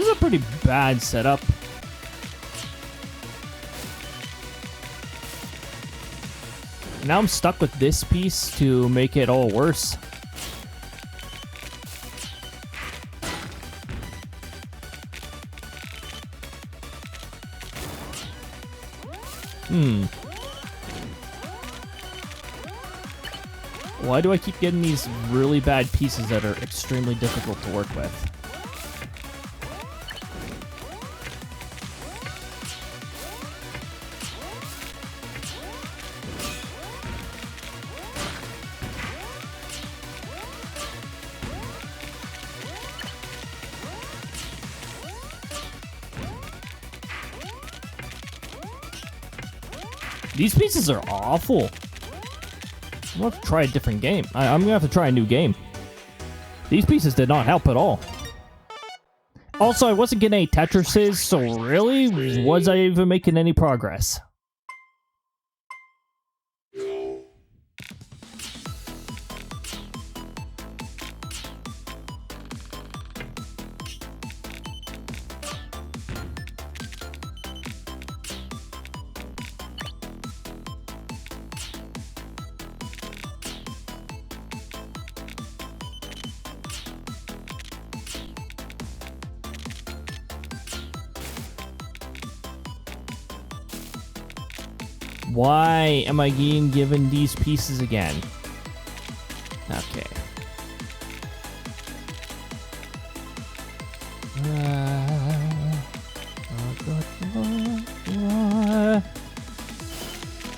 is a pretty bad setup. Now I'm stuck with this piece to make it all worse. Why do I keep getting these really bad pieces that are extremely difficult to work with? These pieces are awful. I'm gonna have to try a different game. I'm gonna have to try a new game. These pieces did not help at all. Also, I wasn't getting any Tetrises, so really, was I even making any progress? Why am I being given these pieces again? Okay.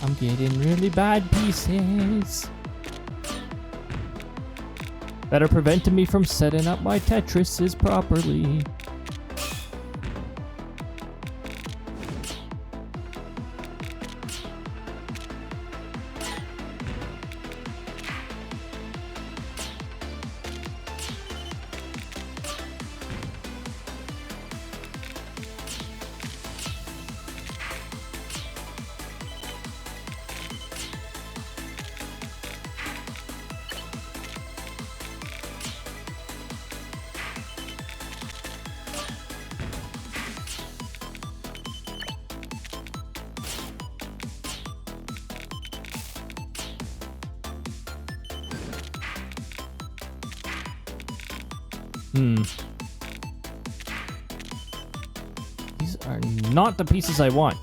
I'm getting really bad pieces that are preventing me from setting up my Tetrises properly. These are not the pieces I want.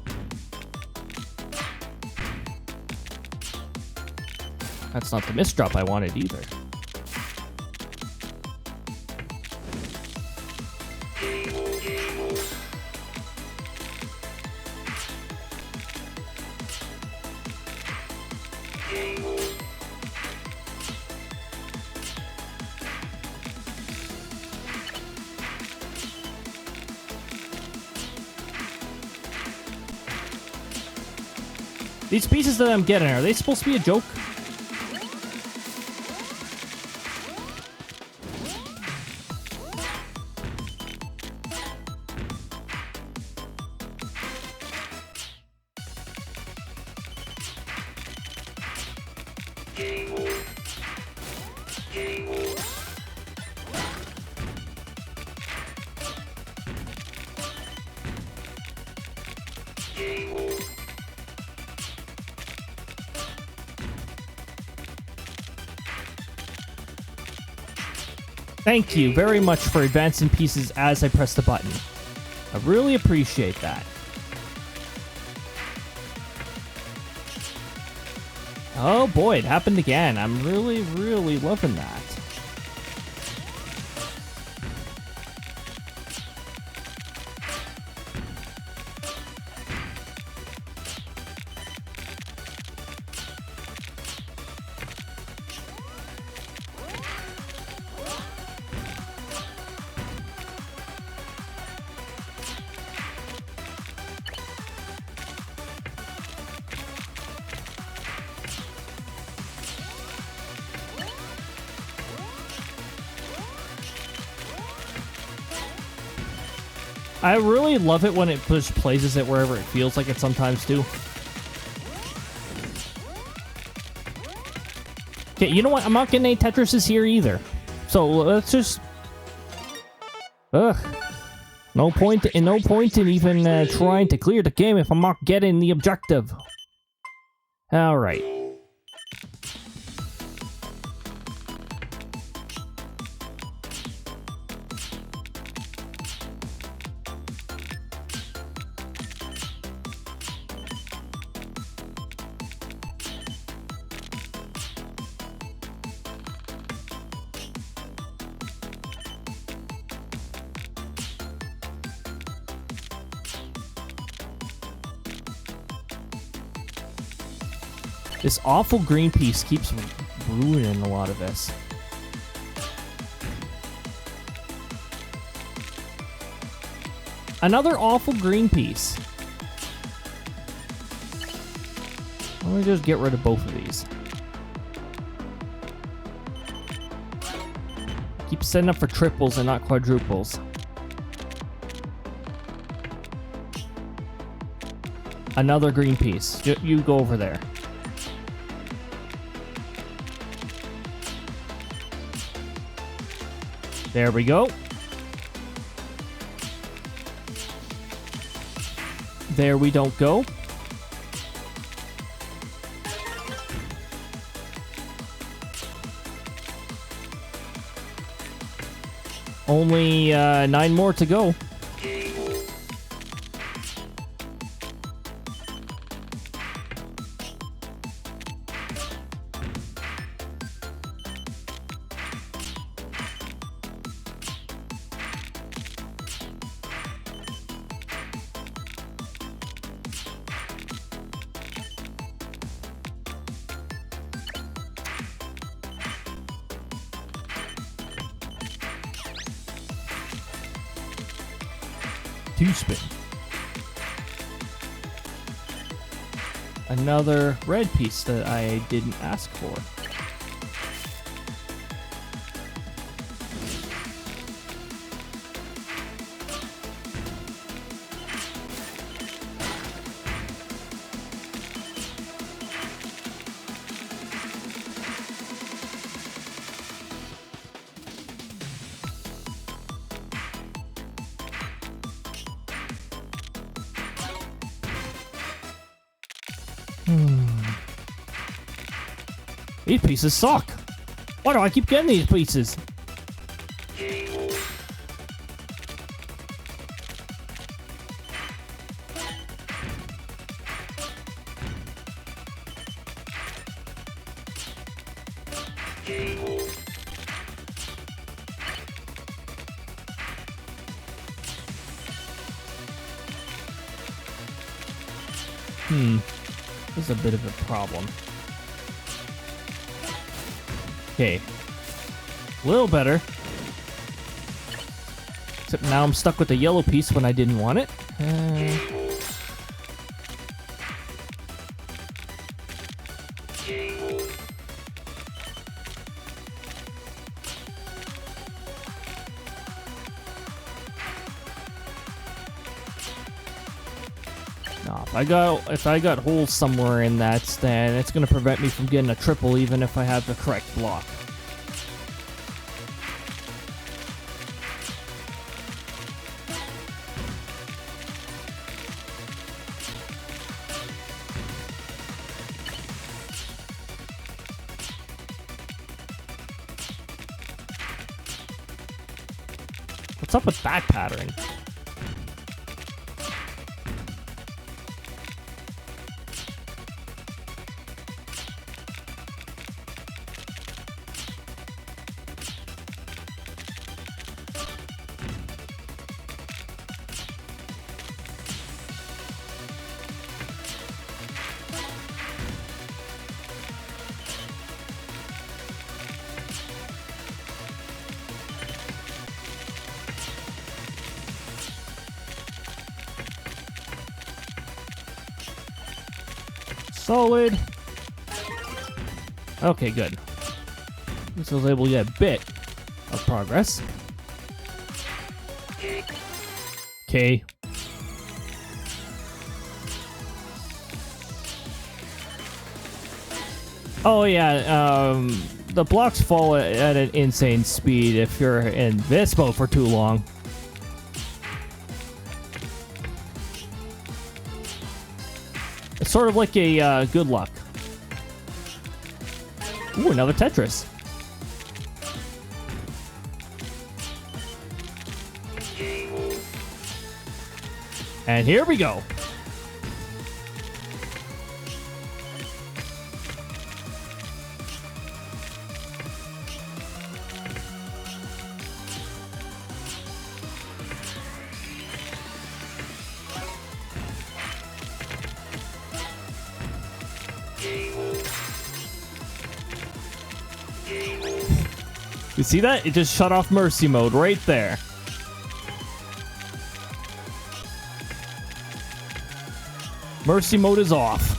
That's not the misdrop I wanted either. These pieces that I'm getting, are they supposed to be a joke? Thank you very much for advancing pieces as I press the button. I really appreciate that. Oh boy, it happened again. I'm really, really loving that. I really love it when it just places it wherever it feels like it sometimes too. Okay, you know what? I'm not getting any Tetrises here either. So let's just... Ugh. No point in even trying to clear the game if I'm not getting the objective. Alright. This awful green piece keeps ruining a lot of this. Another awful green piece. Let me just get rid of both of these. Keep setting up for triples and not quadruples. Another green piece. You go over there. There we go. There we don't go. Only 9 more to go. Two-spin. Another red piece that I didn't ask for. These pieces suck. Why do I keep getting these pieces? This is a bit of a problem. Okay. A little better. Except now I'm stuck with the yellow piece when I didn't want it. No, if I got holes somewhere in that, then it's gonna prevent me from getting a triple even if I have the correct block. What's up with that pattern? Solid. Okay, good. This was able to get a bit of progress. Okay. Oh yeah, the blocks fall at an insane speed if you're in this mode for too long. It's sort of like a good luck. Ooh, another Tetris. And here we go. You see that? It just shut off mercy mode right there. Mercy mode is off.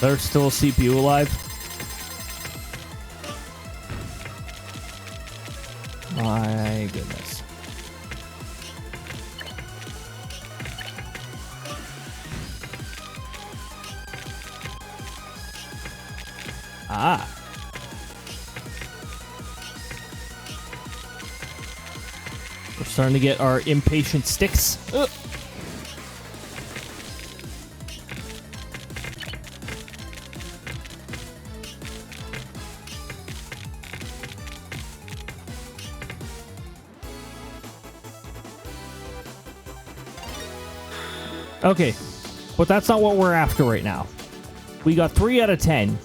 There's still a CPU alive. My goodness. Ah. We're starting to get our impatient sticks. Ugh. Okay, but that's not what we're after right now. We got 3 out of 10.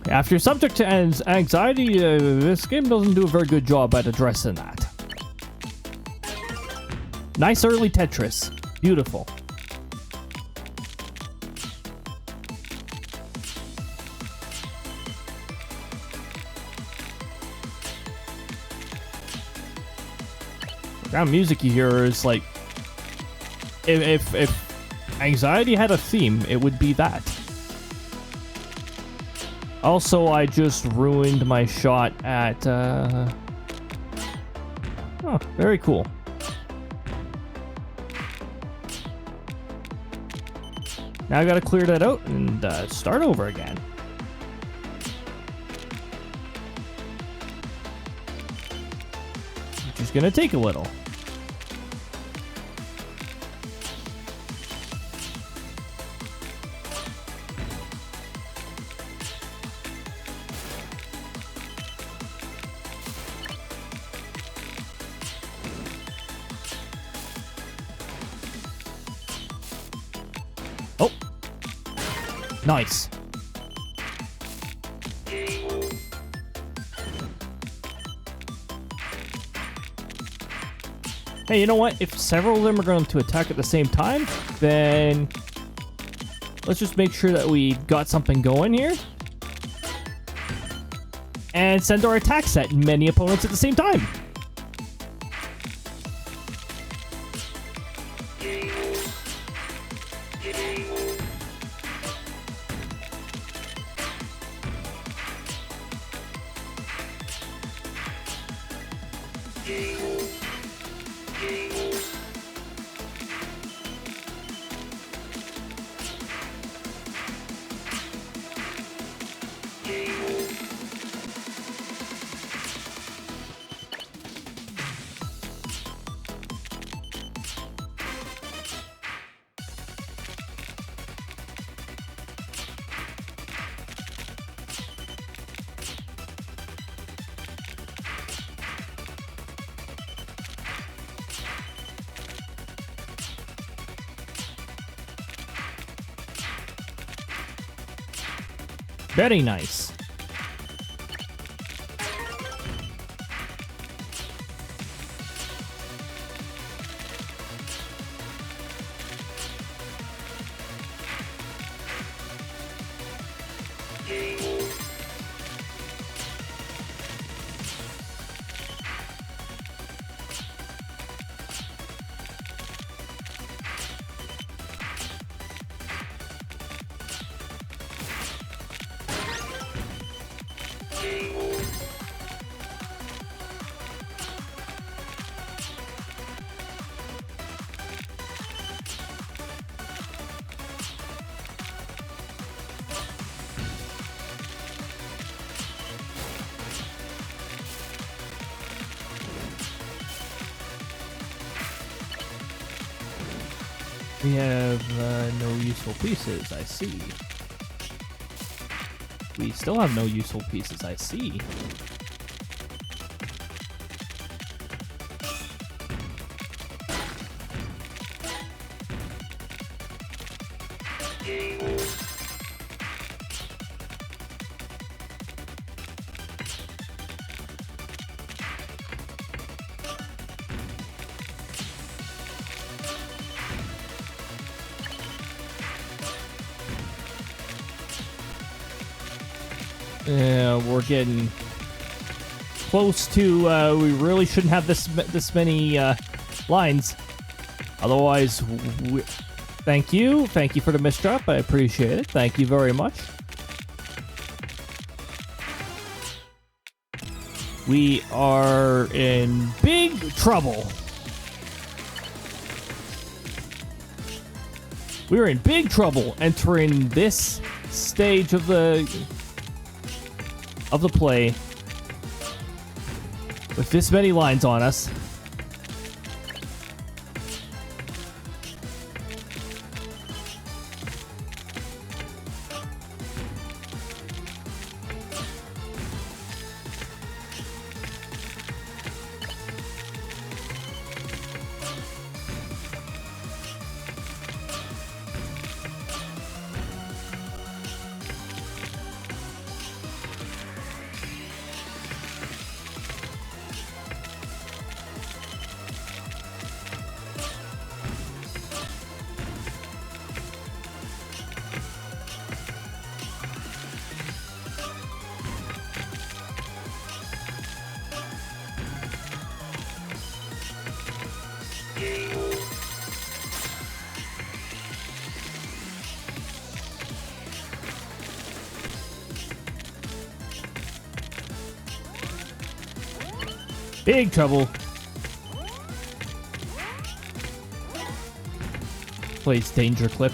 After you're subject to anxiety, this game doesn't do a very good job at addressing that. Nice early Tetris. Beautiful. Background music you hear is like... If anxiety had a theme, it would be that. Also, I just ruined my shot at, Oh, very cool. Now I gotta clear that out and start over again. Which is gonna take a little. Nice. Hey, you know what? If several of them are going to attack at the same time, then let's just make sure that we got something going here. And send our attacks at many opponents at the same time. Very nice. We have no useful pieces, I see. We still have no useful pieces, I see. Yeah, we're getting close to, we really shouldn't have this many lines. Otherwise, thank you for the misdrop. I appreciate it. Thank you very much. We are in big trouble. We're in big trouble entering this stage of the play with this many lines on us. Big trouble. Plays danger clip.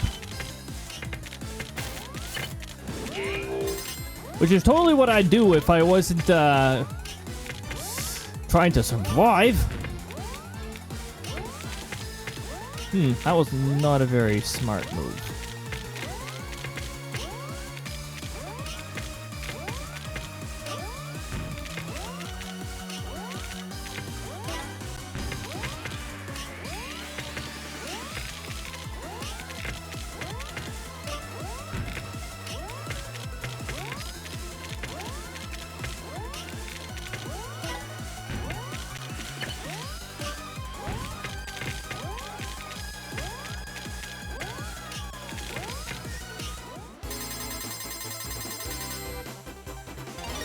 Which is totally what I'd do if I wasn't trying to survive. That was not a very smart move.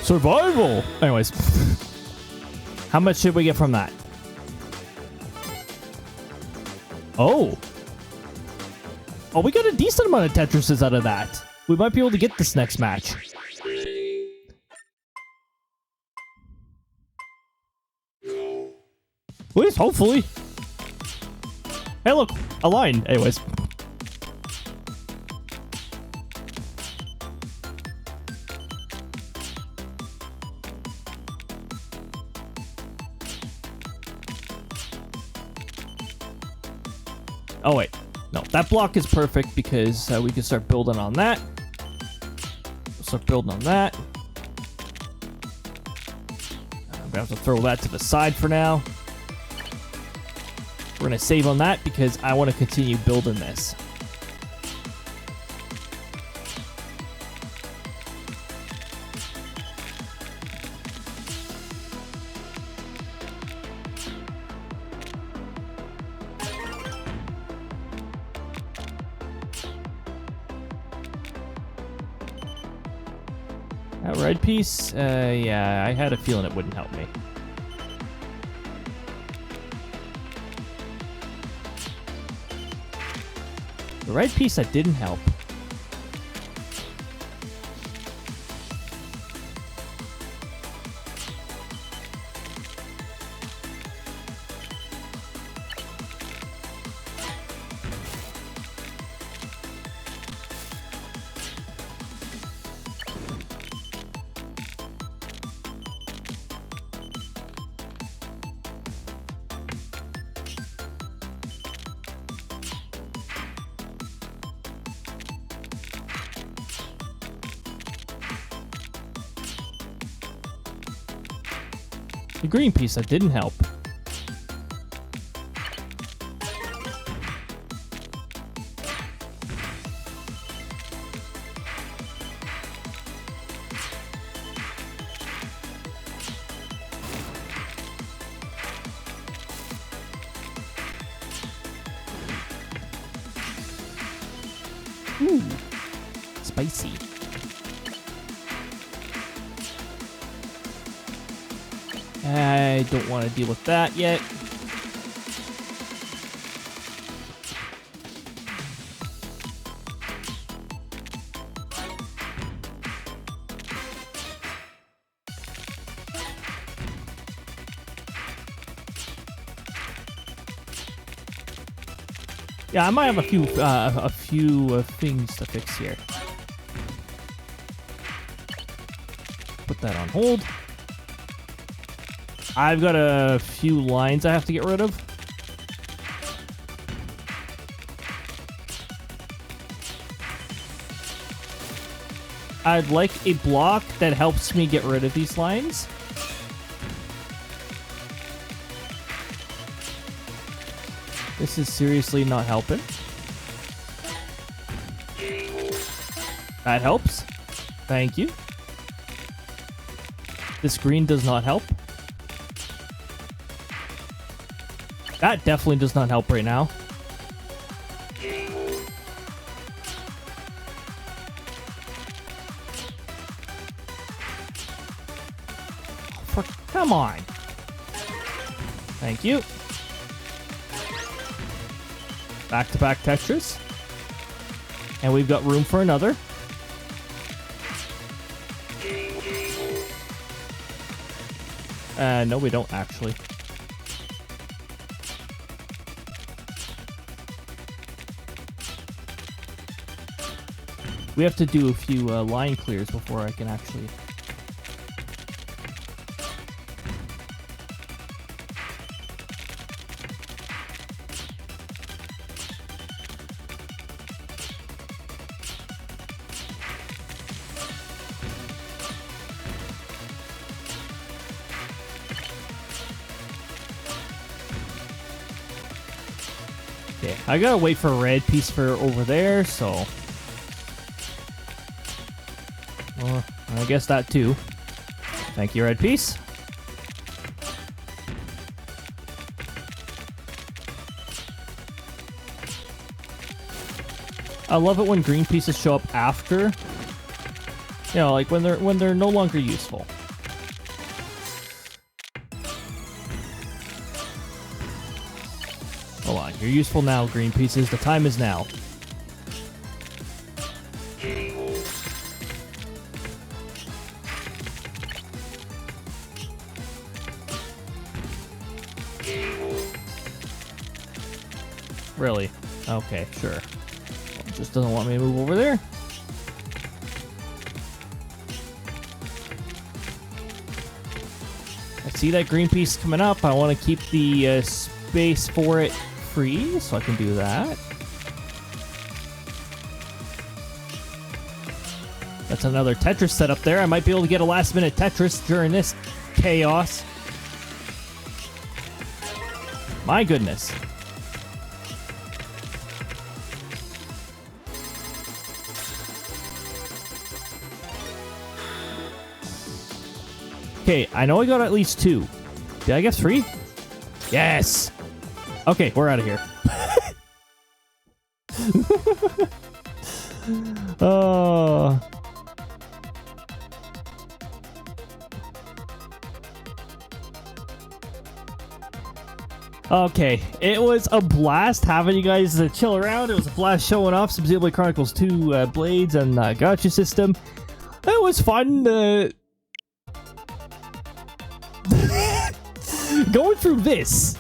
Survival! Anyways. How much should we get from that? Oh! Oh, we got a decent amount of Tetrises out of that. We might be able to get this next match. Please, hopefully. Hey, look! A line. Anyways. Oh, wait. No, that block is perfect because we can start building on that. Start building on that. I'm gonna have to throw that to the side for now. We're gonna save on that because I want to continue building this. That red piece? Yeah, I had a feeling it wouldn't help me. The red piece that didn't help. The green piece that didn't help. Ooh, spicy. I don't want to deal with that yet. Yeah, I might have a few things to fix here. Put that on hold. I've got a few lines I have to get rid of. I'd like a block that helps me get rid of these lines. This is seriously not helping. That helps. Thank you. This green does not help. That definitely does not help right now. Come on. Thank you. Back-to-back Tetris. And we've got room for another. No, we don't actually. We have to do a few line clears before I can actually... Okay, I gotta wait for a red piece for over there, so... Well, I guess that too. Thank you, red piece. I love it when green pieces show up after. You know, like when they're no longer useful. Hold on, you're useful now, green pieces. The time is now. Really? Okay, sure. It just doesn't want me to move over there. I see that green piece coming up. I want to keep the space for it free, so I can do that. That's another Tetris setup there. I might be able to get a last-minute Tetris during this chaos. My goodness. Okay, I know I got at least 2. Did I get 3? Yes! Okay, we're out of here. Oh. Okay, it was a blast having you guys chill around. It was a blast showing off some Xenoblade Chronicles 2 blades and gacha system. It was fun. Going through this.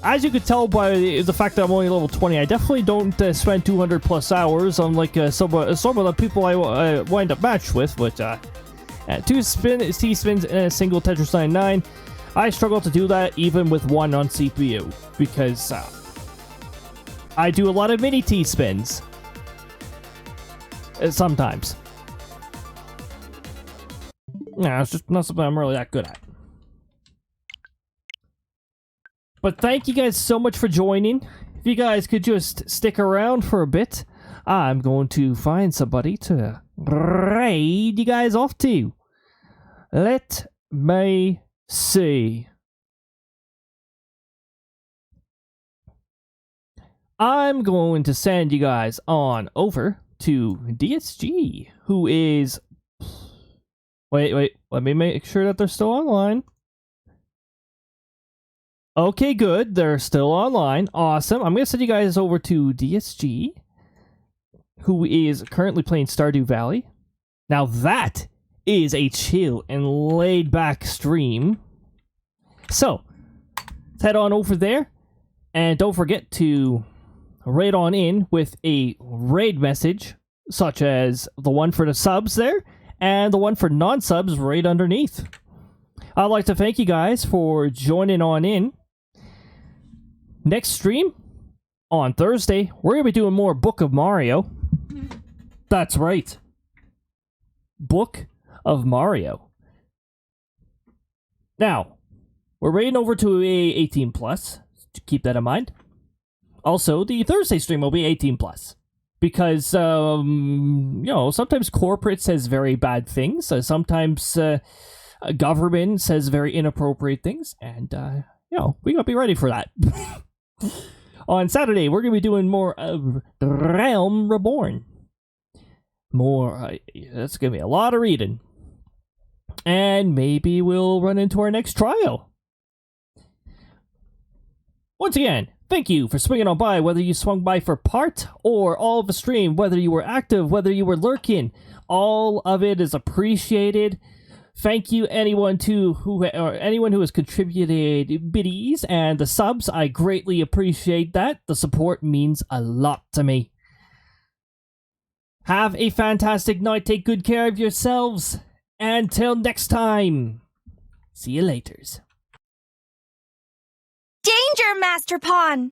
As you could tell by the fact that I'm only level 20, I definitely don't spend 200 plus hours, unlike some of the people I wind up matched with, but 2 T-spins and a single Tetris 99. I struggle to do that even with 1 on CPU, because I do a lot of mini T-spins. Sometimes. Nah, it's just not something I'm really that good at. But thank you guys so much for joining. If you guys could just stick around for a bit, I'm going to find somebody to raid you guys off to. Let me see. I'm going to send you guys on over to DSG, who is... Wait, let me make sure that they're still online. Okay, good. They're still online. Awesome. I'm going to send you guys over to DSG, who is currently playing Stardew Valley. Now that is a chill and laid-back stream. So, let's head on over there. And don't forget to raid on in with a raid message, such as the one for the subs there, and the one for non-subs right underneath. I'd like to thank you guys for joining on in. Next stream, on Thursday, we're going to be doing more Book of Mario. That's right. Book of Mario. Now, we're raiding over to a 18 plus. Keep that in mind. Also, the Thursday stream will be 18 plus. Because, you know, sometimes corporate says very bad things. Sometimes government says very inappropriate things. And, you know, we got to be ready for that. On Saturday, we're going to be doing more of Realm Reborn. More, that's going to be a lot of reading. And maybe we'll run into our next trial. Once again, thank you for swinging on by, whether you swung by for part or all of the stream, whether you were active, whether you were lurking. All of it is appreciated. Thank you anyone who has contributed biddies and the subs. I greatly appreciate that. The support means a lot to me. Have a fantastic night. Take good care of yourselves. Until next time. See you laters. Danger, Master Pawn!